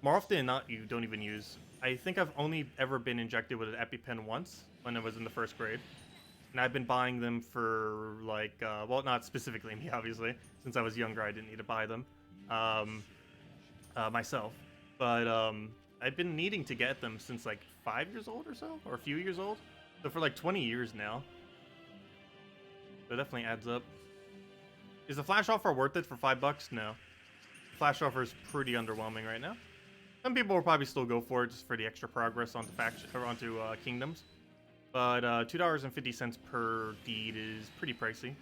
More often than not, you don't even use. I think I've only ever been injected with an EpiPen once when I was in the 1st grade. And I've been buying them for like, well, not specifically me, obviously. Since I was younger, I didn't need to buy them myself. But I've been needing to get them since like 5 years old or so, or a few years old. So for like 20 years now. So it definitely adds up. Is the flash offer worth it for $5? No. The flash offer is pretty underwhelming right now. Some people will probably still go for it just for the extra progress onto faction or onto kingdoms. But $2.50 per deed is pretty pricey.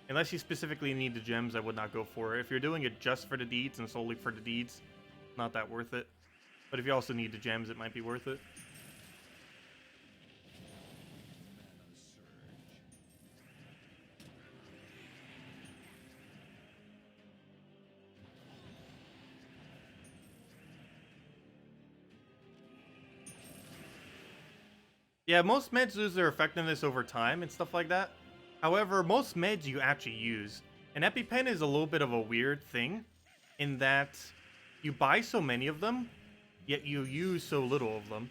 Unless you specifically need the gems, I would not go for it. If you're doing it just for the deeds and solely for the deeds, not that worth it. But if you also need the gems, it might be worth it. Yeah, most meds lose their effectiveness over time and stuff like that. However, most meds you actually use. An EpiPen is a little bit of a weird thing in that you buy so many of them, yet you use so little of them.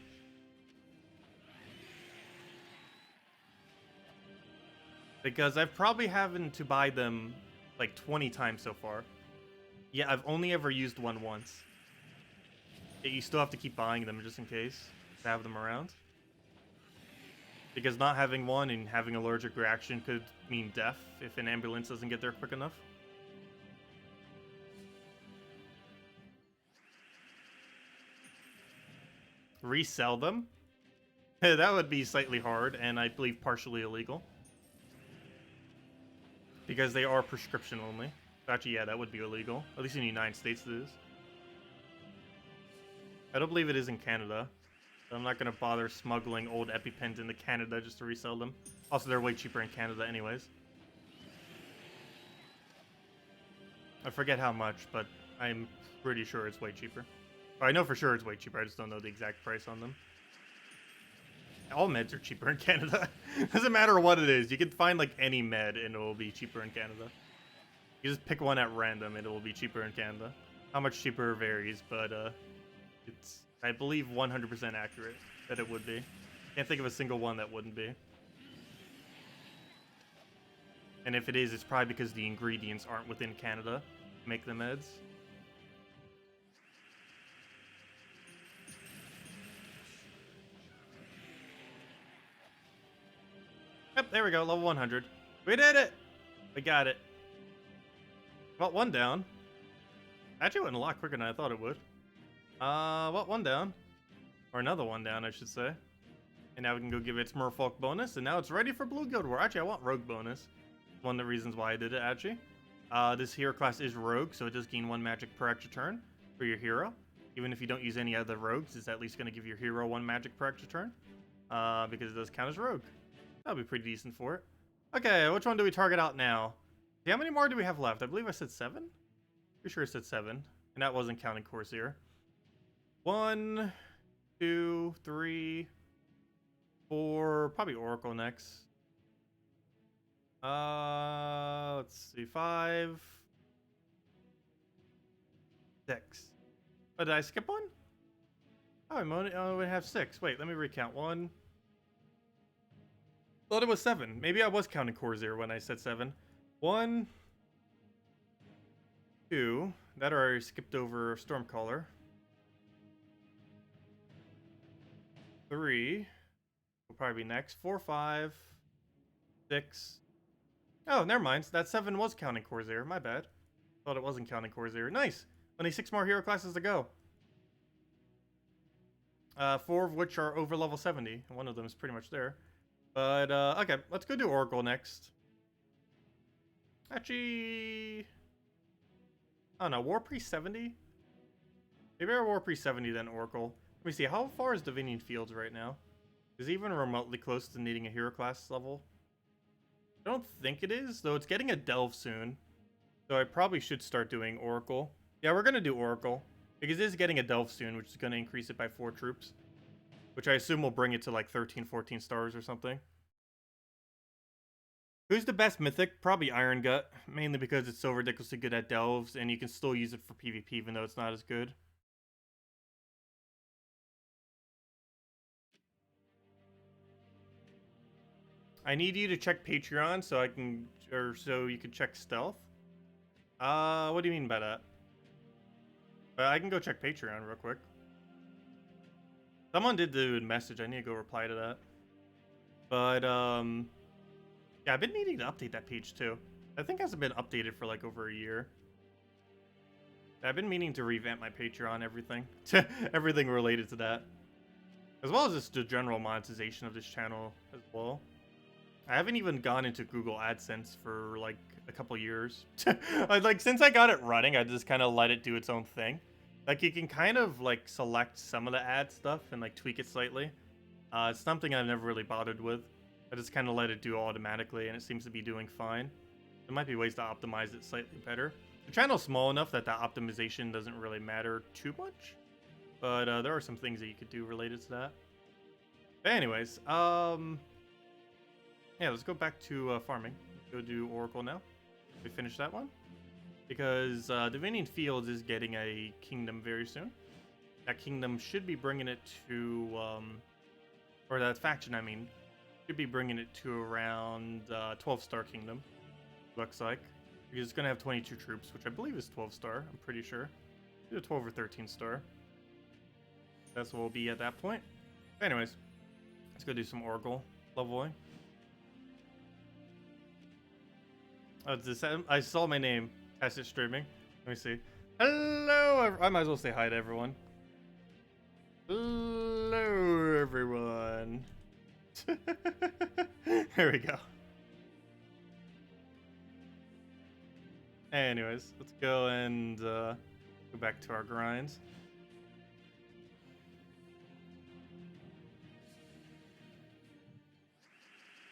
Because I've probably having to buy them like 20 times so far. Yeah, I've only ever used one once. Yet you still have to keep buying them just in case to have them around. Because not having one and having an allergic reaction could mean death if an ambulance doesn't get there quick enough. Resell them? That would be slightly hard, and I believe partially illegal. Because they are prescription only. Actually, yeah, that would be illegal. At least in the United States it is. I don't believe it is in Canada. I'm not going to bother smuggling old EpiPens into Canada just to resell them. Also, they're way cheaper in Canada anyways. I forget how much, but I'm pretty sure it's way cheaper. I know for sure it's way cheaper, I just don't know the exact price on them. All meds are cheaper in Canada. Doesn't matter what it is. You can find like any med and it will be cheaper in Canada. You just pick one at random and it will be cheaper in Canada. How much cheaper varies, but it's, I believe, 100% accurate that it would be. Can't think of a single one that wouldn't be. And if it is, it's probably because the ingredients aren't within Canada to make the meds. Yep, there we go, level 100. We did it! We got it. Well, one down. Actually went a lot quicker than I thought it would. Well, one down. Or another one down, I should say. And now we can go give it its Merfolk bonus, and now it's ready for Blue Guild War. Actually, I want Rogue bonus. One of the reasons why I did it, actually. This hero class is Rogue, so it does gain 1 magic per extra turn for your hero. Even if you don't use any other rogues, it's at least going to give your hero 1 magic per extra turn. Because it does count as Rogue. That'll be pretty decent for it. Okay, which one do we target out now? See, how many more do we have left? I believe I said 7? Pretty sure I said 7. And that wasn't counting Corsair. 1, 2, 3, 4, probably Oracle next. Let's see, 5, 6. Oh, did I skip one? Oh, I only have 6. Wait, let me recount. 1. Thought it was 7. Maybe I was counting Corsair when I said 7. 1, 2. That already skipped over Stormcaller. 3 will probably be next. 4, 5, 6. Oh, never mind. That 7 was counting Corsair. My bad. Thought it wasn't counting Corsair. Nice. Only 6 more hero classes to go. 4 of which are over level 70. One of them is pretty much there. But, okay, let's go do Oracle next. Actually, I don't know, War Priest 70? Maybe our War Priest 70 then Oracle. Let me see, how far is Divinian Fields right now? Is it even remotely close to needing a hero class level? I don't think it is, though it's getting a Delve soon. So I probably should start doing Oracle. Yeah, we're gonna do Oracle. Because it is getting a Delve soon, which is gonna increase it by 4 troops. Which I assume will bring it to like 13, 14 stars or something. Who's the best mythic? Probably Iron Gut. Mainly because it's so ridiculously good at Delves, and you can still use it for PvP even though it's not as good. I need you to check Patreon so I can, or so you can check Stealth. What do you mean by that? I can go check Patreon real quick. Someone did do a message. I need to go reply to that. But, yeah, I've been needing to update that page too. I think it hasn't been updated for like over a year. I've been meaning to revamp my Patreon, everything. Everything related to that. As well as just the general monetization of this channel as well. I haven't even gone into Google AdSense for like a couple years. Like since I got it running, I just kind of let it do its own thing. Like you can kind of like select some of the ad stuff and like tweak it slightly. It's something I've never really bothered with. I just kind of let it do automatically and it seems to be doing fine. There might be ways to optimize it slightly better. The channel's small enough that the optimization doesn't really matter too much. But there are some things that you could do related to that. But anyways, yeah, let's go back to farming. Go do Oracle now. We finish that one. Because Divinian Fields is getting a kingdom very soon. That kingdom should be bringing it to, or that faction, I mean, should be bringing it to around 12-star kingdom, looks like. Because it's going to have 22 troops, which I believe is 12-star, I'm pretty sure. Either 12 or 13-star. That's what we'll be at that point. Anyways, let's go do some Oracle leveling. Oh, I saw my name. Tacet streaming. Let me see. Hello, I might as well say hi to everyone. Hello, everyone. There we go. Anyways, let's go and go back to our grinds.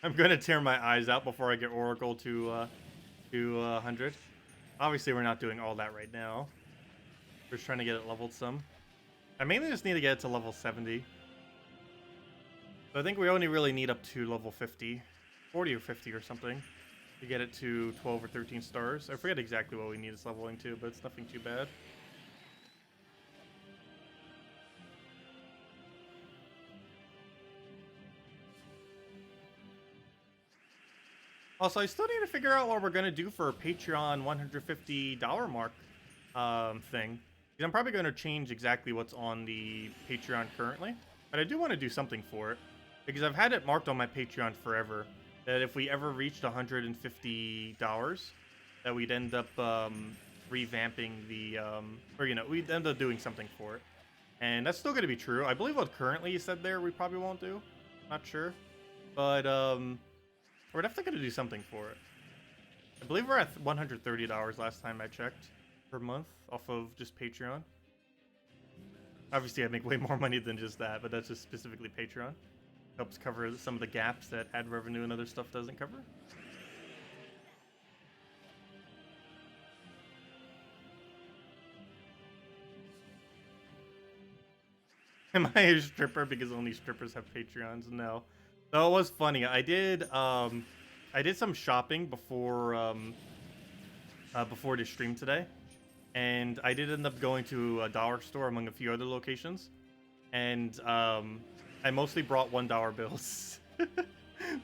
I'm gonna tear my eyes out before I get Oracle to 100. Obviously, we're not doing all that right now. We're just trying to get it leveled some. I mainly just need to get it to level 70. So I think we only really need up to level 50, 40 or 50 or something, to get it to 12 or 13 stars. I forget exactly what we need this leveling to, but it's nothing too bad. Also, I still need to figure out what we're going to do for a Patreon $150 mark thing. Because I'm probably going to change exactly what's on the Patreon currently. But I do want to do something for it. Because I've had it marked on my Patreon forever. That if we ever reached $150, that we'd end up revamping the... or, you know, we'd end up doing something for it. And that's still going to be true. I believe what currently you said there we probably won't do. Not sure. But, we're definitely going to do something for it. I believe we're at $130 last time I checked per month off of just Patreon. Obviously, I make way more money than just that, but that's just specifically Patreon. Helps cover some of the gaps that ad revenue and other stuff doesn't cover. Am I a stripper because only strippers have Patreons? No. Though it was funny. I did some shopping before before the stream today, and I did end up going to a dollar store among a few other locations, and I mostly brought $1 bills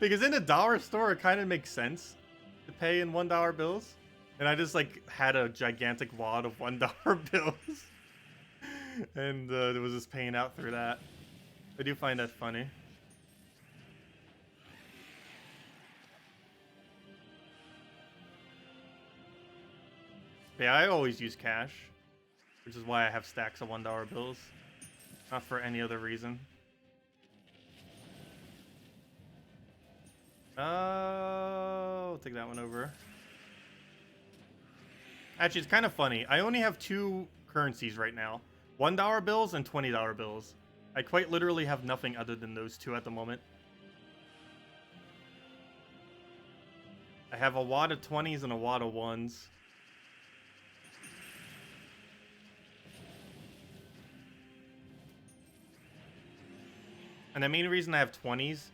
because in a dollar store it kind of makes sense to pay in $1 bills, and I just like had a gigantic wad of $1 bills, and it was just paying out through that. I do find that funny. Yeah, I always use cash, which is why I have stacks of $1 bills, not for any other reason. I'll take that one over. Actually, it's kind of funny. I only have 2 currencies right now. $1 bills and $20 bills. I quite literally have nothing other than those 2 at the moment. I have a wad of 20s and a wad of 1s. And the main reason I have 20s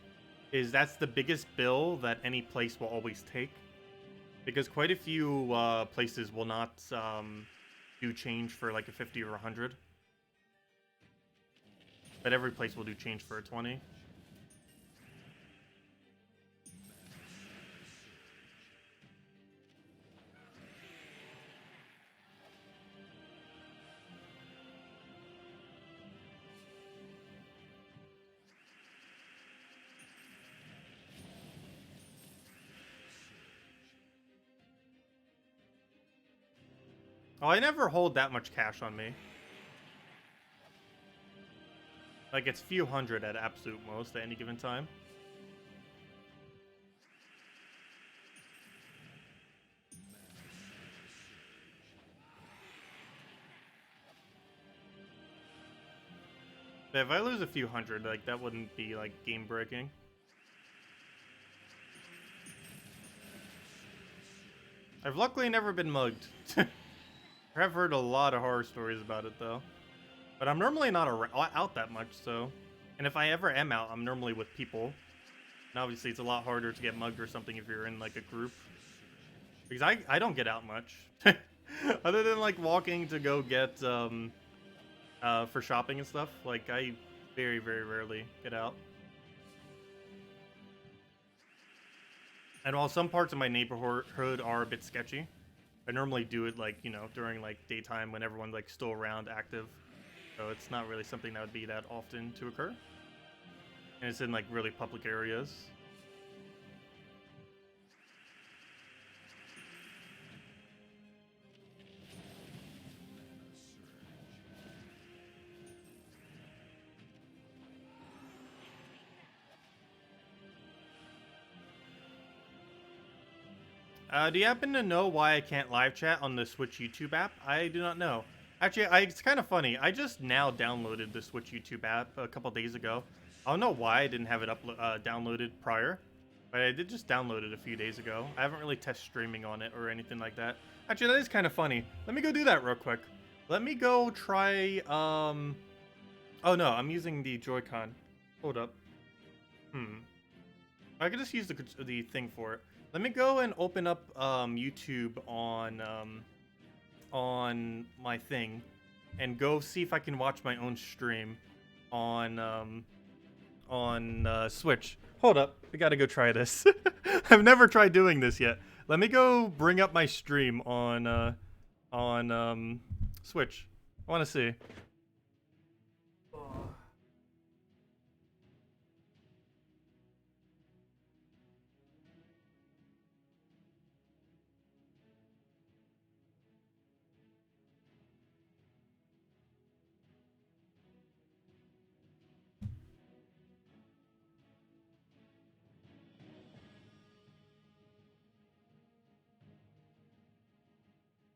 is that's the biggest bill that any place will always take. Because quite a few places will not do change for like a 50 or 100. But every place will do change for a 20. Oh, I never hold that much cash on me. Like, it's few hundred at absolute most at any given time. But if I lose a few hundred, like, that wouldn't be, like, game-breaking. I've luckily never been mugged. I've heard a lot of horror stories about it, though. But I'm normally not out that much, so... And if I ever am out, I'm normally with people. And obviously, it's a lot harder to get mugged or something if you're in, like, a group. Because I don't get out much. Other than, like, walking to go get, for shopping and stuff. Like, I very, very rarely get out. And while some parts of my neighborhood are a bit sketchy, I normally do it, like, you know, during, like, daytime when everyone's, like, still around, active. So it's not really something that would be that often to occur. And it's in, like, really public areas. Do you happen to know why I can't live chat on the Switch YouTube app? I do not know. Actually, it's kind of funny. I just now downloaded the Switch YouTube app a couple days ago. I don't know why I didn't have it downloaded prior, but I did just download it a few days ago. I haven't really tested streaming on it or anything like that. Actually, that is kind of funny. Let me go do that real quick. Let me go try, Oh no, I'm using the Joy-Con. Hold up. I could just use the thing for it. Let me go and open up YouTube on my thing and go see if I can watch my own stream on Switch. Hold up, we gotta go try this. I've never tried doing this yet. Let me go bring up my stream on Switch. I want to see.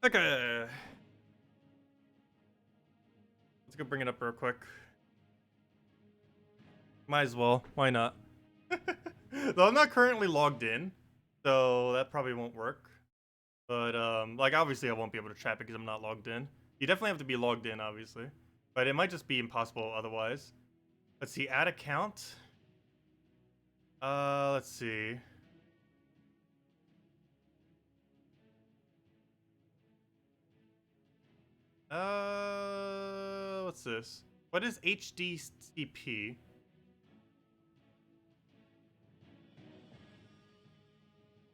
Okay. Let's go bring it up real quick. Might as well. Why not? Though I'm not currently logged in, so that probably won't work. But, like, obviously I won't be able to chat because I'm not logged in. You definitely have to be logged in, obviously. But it might just be impossible otherwise. Let's see, add account. Let's see. What's this? What is HDCP?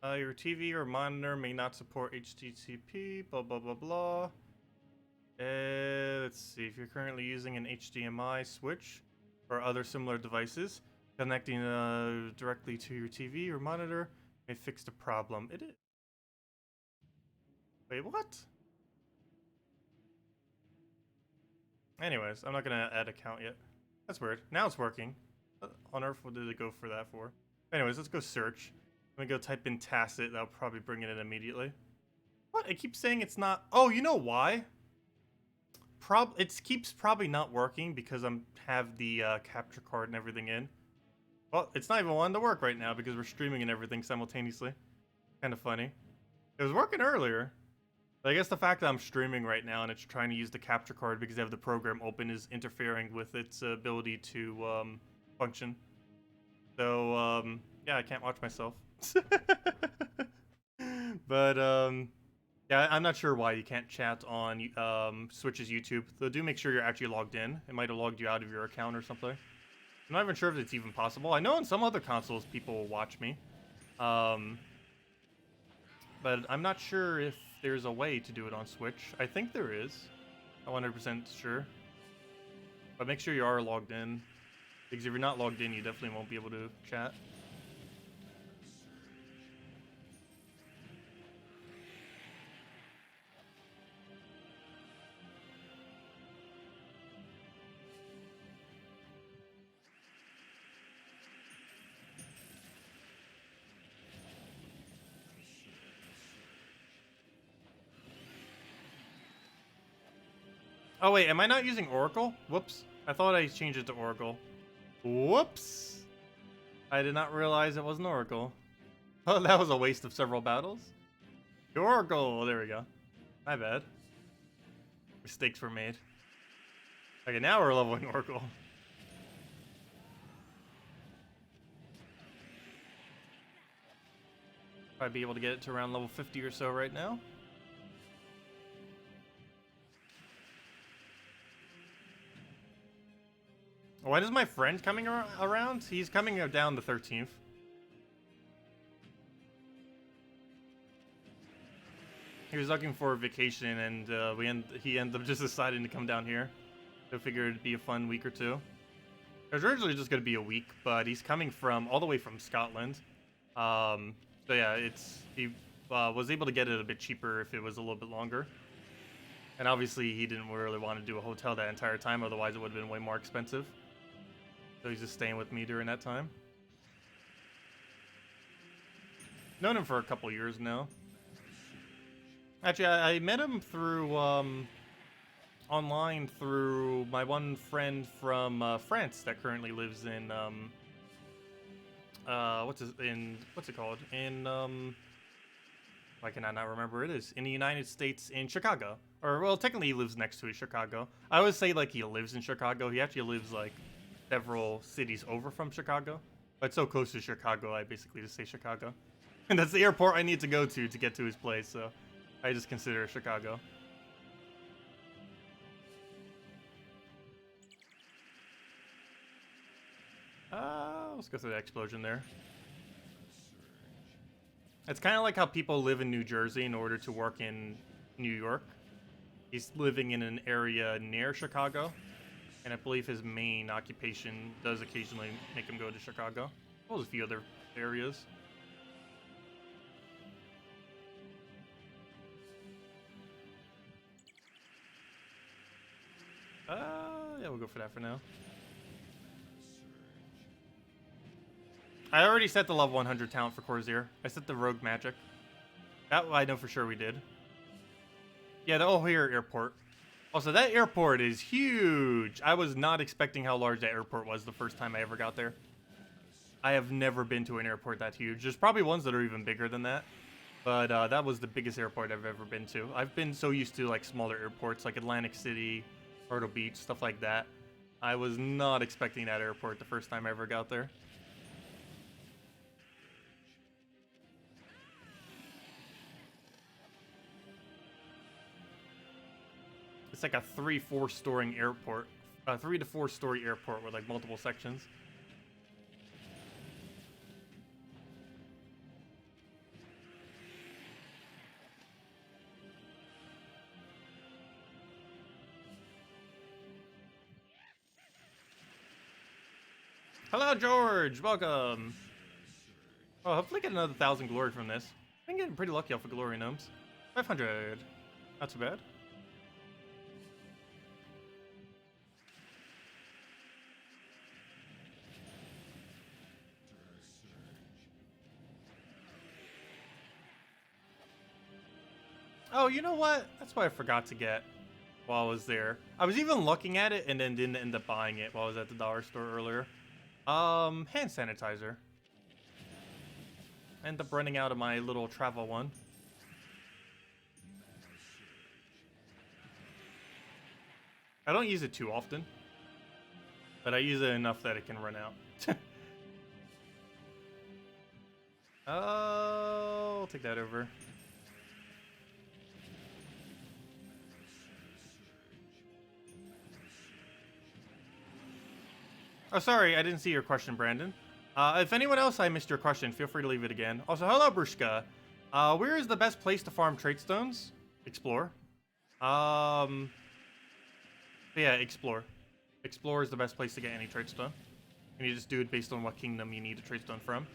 Your TV or monitor may not support HDCP, blah, blah, blah, blah. Let's see, if you're currently using an HDMI switch or other similar devices, connecting directly to your TV or monitor may fix the problem. It is. Wait, what? Anyways, I'm not gonna add account yet. That's weird. Now it's working. What on earth did it go for that for? Anyways, let's go search. Let me go type in Tacet. That'll probably bring it in immediately. What? It keeps saying it's not. Oh, you know why? It keeps probably not working because I have the capture card and everything in. Well, it's not even wanting to work right now because we're streaming and everything simultaneously. Kind of funny. It was working earlier. But I guess the fact that I'm streaming right now and it's trying to use the capture card because I have the program open is interfering with its ability to function. So, yeah, I can't watch myself. But, yeah, I'm not sure why you can't chat on Switch's YouTube. So do make sure you're actually logged in. It might have logged you out of your account or something. I'm not even sure if it's even possible. I know on some other consoles people watch me. But I'm not sure if there's a way to do it on Switch. I think there is. I'm 100% sure. But make sure you are logged in. Because if you're not logged in, you definitely won't be able to chat. Oh wait, am I not using Oracle? Whoops. I thought I changed it to Oracle. Whoops. I did not realize it wasn't Oracle. Oh, that was a waste of several battles. Oracle, there we go. My bad. Mistakes were made. Okay, now we're leveling Oracle. Probably be able to get it to around level 50 or so right now. When is my friend coming around? He's coming down the 13th. He was looking for a vacation, and he ended up just deciding to come down here. So I figured it'd be a fun week or two. It was originally just going to be a week, but he's coming from all the way from Scotland. So yeah, he was able to get it a bit cheaper if it was a little bit longer. And obviously he didn't really want to do a hotel that entire time, otherwise it would have been way more expensive. So he's just staying with me during that time. Known him for a couple years now. Actually, I met him through online through my one friend from France that currently lives in what's it called? In why can I not remember where it is? In the United States, in Chicago. Or well, technically he lives next to Chicago. I always say like he lives in Chicago. He actually lives like several cities over from Chicago. But so close to Chicago, I basically just say Chicago. And that's the airport I need to go to get to his place, so I just consider it Chicago. Let's go through the explosion there. It's kind of like how people live in New Jersey in order to work in New York. He's living in an area near Chicago, and I believe his main occupation does occasionally make him go to Chicago. Well, there's a few other areas. Yeah, we'll go for that for now. I already set the level 100 talent for Corsair. I set the Rogue Magic. That I know for sure we did. Yeah, the O'Hare Airport. Also, that airport is huge. I was not expecting how large that airport was the first time I ever got there. I have never been to an airport that huge. There's probably ones that are even bigger than that. But that was the biggest airport I've ever been to. I've been so used to like smaller airports like Atlantic City, Myrtle Beach, stuff like that. I was not expecting that airport the first time I ever got there. It's like a 3-4 story airport. 3 to 4 story airport with like multiple sections. Hello, George. Welcome. Oh, hopefully get another 1,000 glory from this. I've been getting pretty lucky off of glory gnomes. 500. Not too bad. Oh, you know what? That's what I forgot to get while I was there. I was even looking at it and then didn't end up buying it while I was at the dollar store earlier. Hand sanitizer. I end up running out of my little travel one. I don't use it too often, but I use it enough that it can run out. I'll take that over. Oh, sorry, I didn't see your question, Brandon. If anyone else I missed your question, feel free to leave it again. Also, hello, Brushka. Where is the best place to farm trait stones? Explore. Yeah, explore. Explore is the best place to get any trait stone. And you just do it based on what kingdom you need a trait stone from.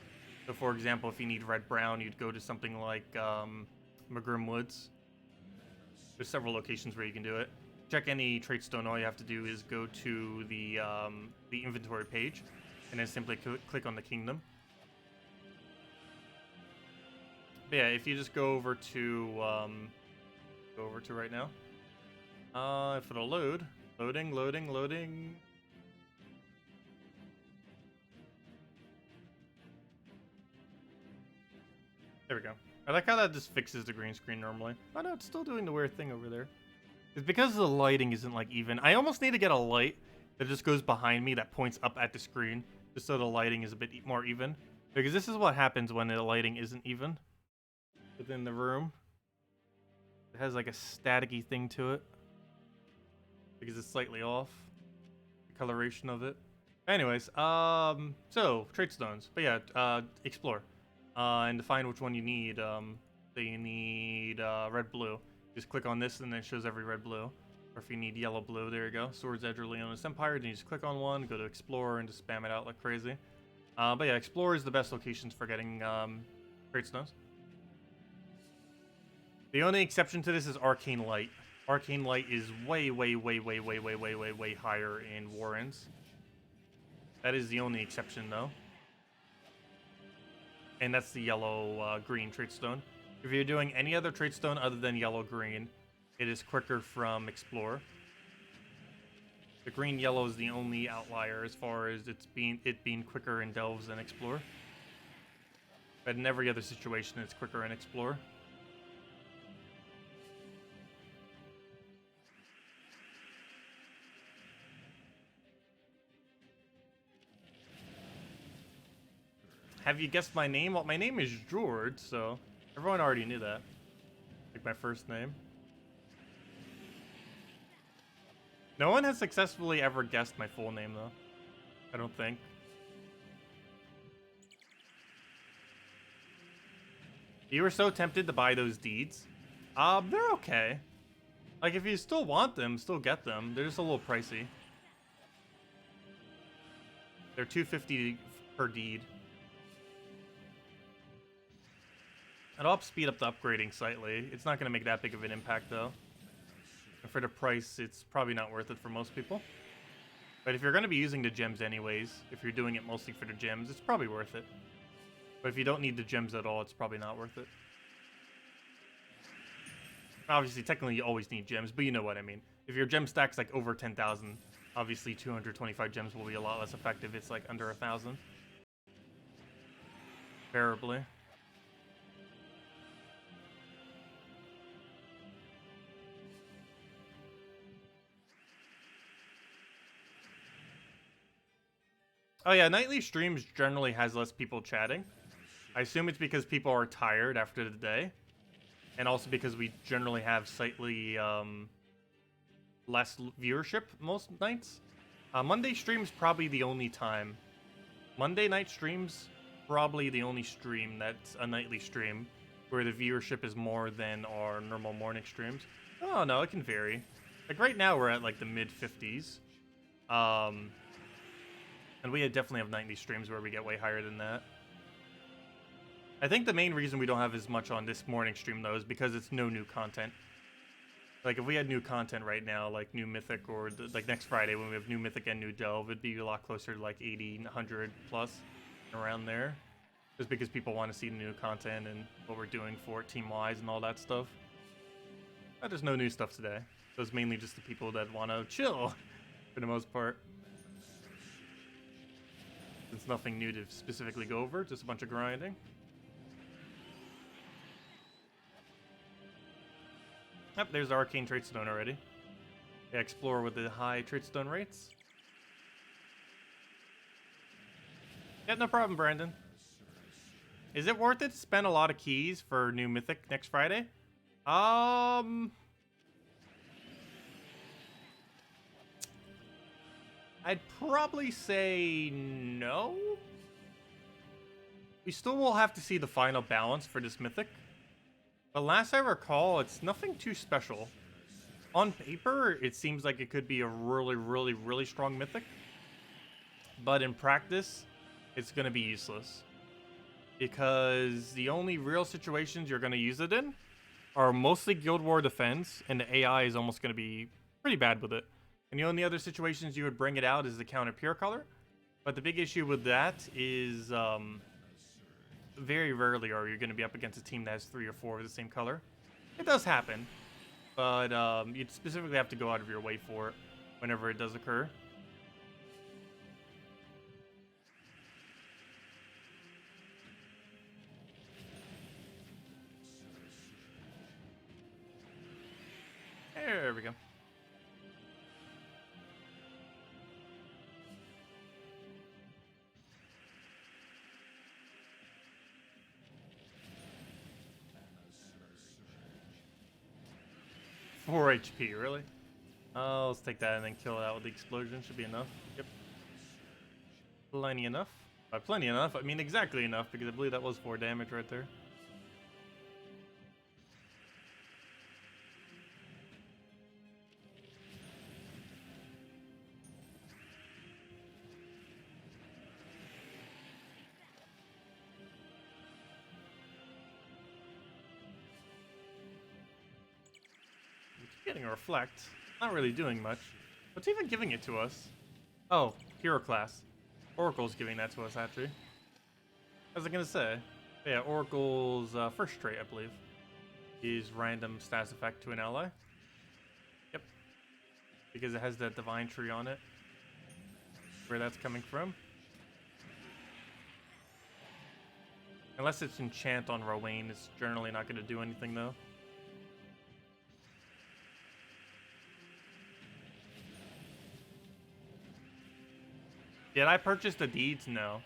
So, for example, if you need red-brown, you'd go to something like Magrim Woods. There's several locations where you can do it. Check any trait stone. All you have to do is go to the inventory page, and then simply click on the kingdom. But yeah, if you just go over to right now, if it'll load, loading. There we go. I like how that just fixes the green screen normally. Oh no, it's still doing the weird thing over there. It's because the lighting isn't like even. I almost need to get a light that just goes behind me that points up at the screen, just so the lighting is a bit more even. Because this is what happens when the lighting isn't even within the room. It has like a staticky thing to it because it's slightly off the coloration of it. Anyways, so trait stones. But yeah, explore and define which one you need. So you need red, blue. Just click on this and then it shows every red, blue. Or if you need yellow, blue, there you go. Swords Edge or Leonis Empire, then you just click on one, go to Explore, and just spam it out like crazy. But yeah, Explore is the best locations for getting trait stones. The only exception to this is Arcane Light. Arcane Light is way higher in Warrens. That is the only exception, though. And that's the yellow-green trait stone. If you're doing any other trait stone other than yellow-green, it is quicker from Explore. The green-yellow is the only outlier as far as it being quicker in Delves than Explore. But in every other situation, it's quicker in Explore. Have you guessed my name? Well, my name is George, so everyone already knew that. Like my first name. No one has successfully ever guessed my full name, though. I don't think. You were so tempted to buy those deeds. They're okay. Like, if you still want them, still get them. They're just a little pricey. They're $250 per deed. It'll help speed up the upgrading slightly. It's not going to make that big of an impact, though. And for the price, it's probably not worth it for most people. But if you're going to be using the gems anyways, if you're doing it mostly for the gems, it's probably worth it. But if you don't need the gems at all, it's probably not worth it. Obviously, technically, you always need gems, but you know what I mean. If your gem stack's like over 10,000, obviously 225 gems will be a lot less effective. It's like under 1,000. Comparably. Oh yeah, nightly streams generally has less people chatting. I assume it's because people are tired after the day. And also because we generally have slightly less viewership most nights. Monday streams probably the only time. Monday night streams probably the only stream that's a nightly stream where the viewership is more than our normal morning streams. Oh no, it can vary. Like right now we're at like the mid 50s. And we definitely have nightly streams where we get way higher than that. I think the main reason we don't have as much on this morning stream, though, is because it's no new content. Like, if we had new content right now, like new Mythic, or like next Friday when we have new Mythic and new Delve, it'd be a lot closer to like 80, 100 plus, around there. Just because people want to see new content and what we're doing for it team-wise and all that stuff. There's no new stuff today. So it's mainly just the people that want to chill, for the most part. There's nothing new to specifically go over, just a bunch of grinding. Yep, there's the Arcane Tradestone already. Yeah, explore with the high Tradestone rates. Yeah, no problem, Brandon. Is it worth it to spend a lot of keys for new Mythic next Friday? I'd probably say no. We still will have to see the final balance for this Mythic. But last I recall, it's nothing too special. On paper, it seems like it could be a really, really, really strong Mythic. But in practice, it's going to be useless. Because the only real situations you're going to use it in are mostly Guild War defense, and the AI is almost going to be pretty bad with it. And the only other situations you would bring it out is the counter pure color. But the big issue with that is very rarely are you going to be up against a team that has 3 or 4 of the same color. It does happen, but you'd specifically have to go out of your way for it whenever it does occur. There we go. Four HP, really? Oh, let's take that and then kill it out with the explosion. Should be enough. Yep. Plenty enough. By plenty enough, I mean exactly enough, because I believe that was 4 damage right there. Getting a reflect. Not really doing much. What's even giving it to us? Oh, hero class. Oracle's giving that to us, actually. What was I gonna say? Yeah, Oracle's first trait, I believe, is random stats effect to an ally. Yep. Because it has that divine tree on it. Where that's coming from. Unless it's enchant on Rowan, it's generally not gonna do anything though. Did I purchase the deeds? No.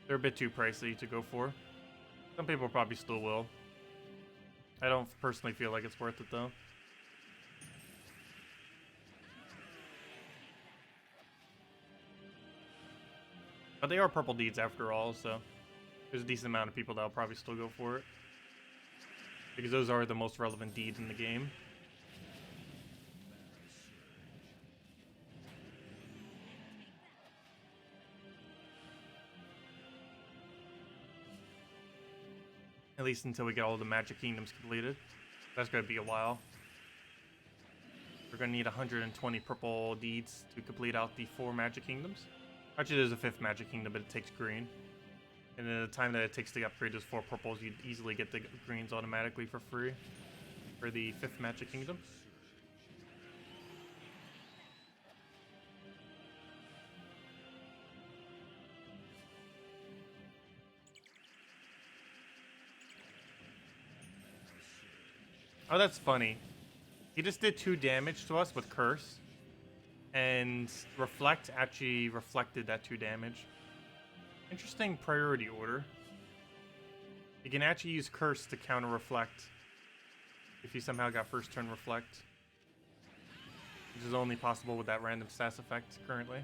They're a bit too pricey to go for. Some people probably still will. I don't personally feel like it's worth it though. But they are purple deeds after all, so there's a decent amount of people that'll probably still go for it. Because those are the most relevant deeds in the game. At least until we get all the Magic Kingdoms completed. That's going to be a while. We're going to need 120 purple deeds to complete out the 4 Magic Kingdoms. Actually, there's a 5th Magic Kingdom, but it takes green. And in the time that it takes to upgrade those 4 purples, you'd easily get the greens automatically for free for the 5th Magic Kingdom. Oh, that's funny. He just did 2 damage to us with Curse. And Reflect actually reflected that 2 damage. Interesting priority order. You can actually use Curse to counter Reflect. If you somehow got first turn Reflect. Which is only possible with that random stats effect currently.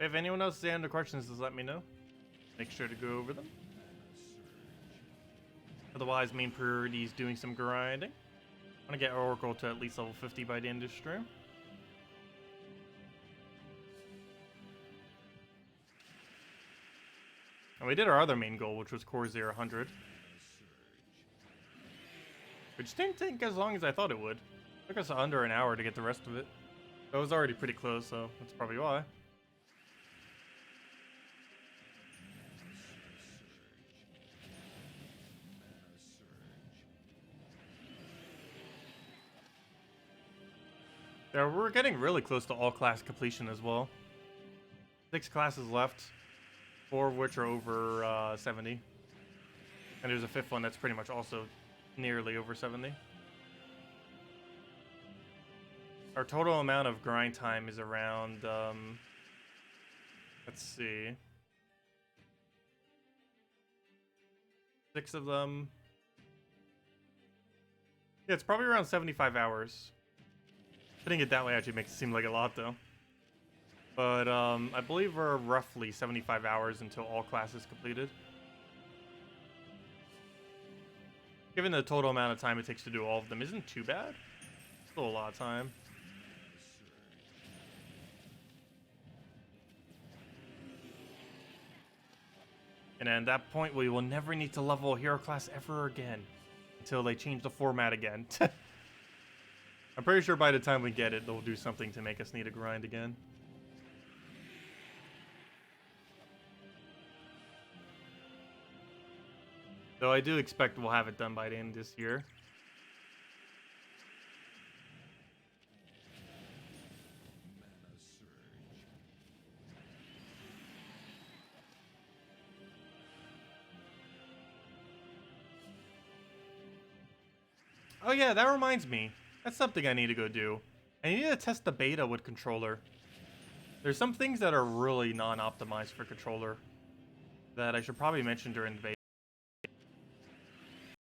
If anyone else has any other questions, just let me know. Make sure to go over them. Otherwise, main priority is doing some grinding. I want to get Oracle to at least level 50 by the end of the stream. And we did our other main goal, which was Core 100. Which didn't take as long as I thought it would. It took us under an hour to get the rest of it. It was already pretty close, so that's probably why. Yeah, we're getting really close to all class completion as well. 6 classes left, 4 of which are over 70. And there's a 5th one that's pretty much also nearly over 70. Our total amount of grind time is around, let's see. 6 of them. Yeah, it's probably around 75 hours. Putting it that way actually makes it seem like a lot, though. But I believe we're roughly 75 hours until all classes completed. Given the total amount of time it takes to do all of them, isn't too bad. Still a lot of time. And at that point, we will never need to level a hero class ever again. Until they change the format again. I'm pretty sure by the time we get it, they'll do something to make us need to grind again. Though I do expect we'll have it done by the end of this year. Oh yeah, that reminds me. That's something I need to go do. I need to test the beta with controller. There's some things that are really non-optimized for controller that I should probably mention during the beta.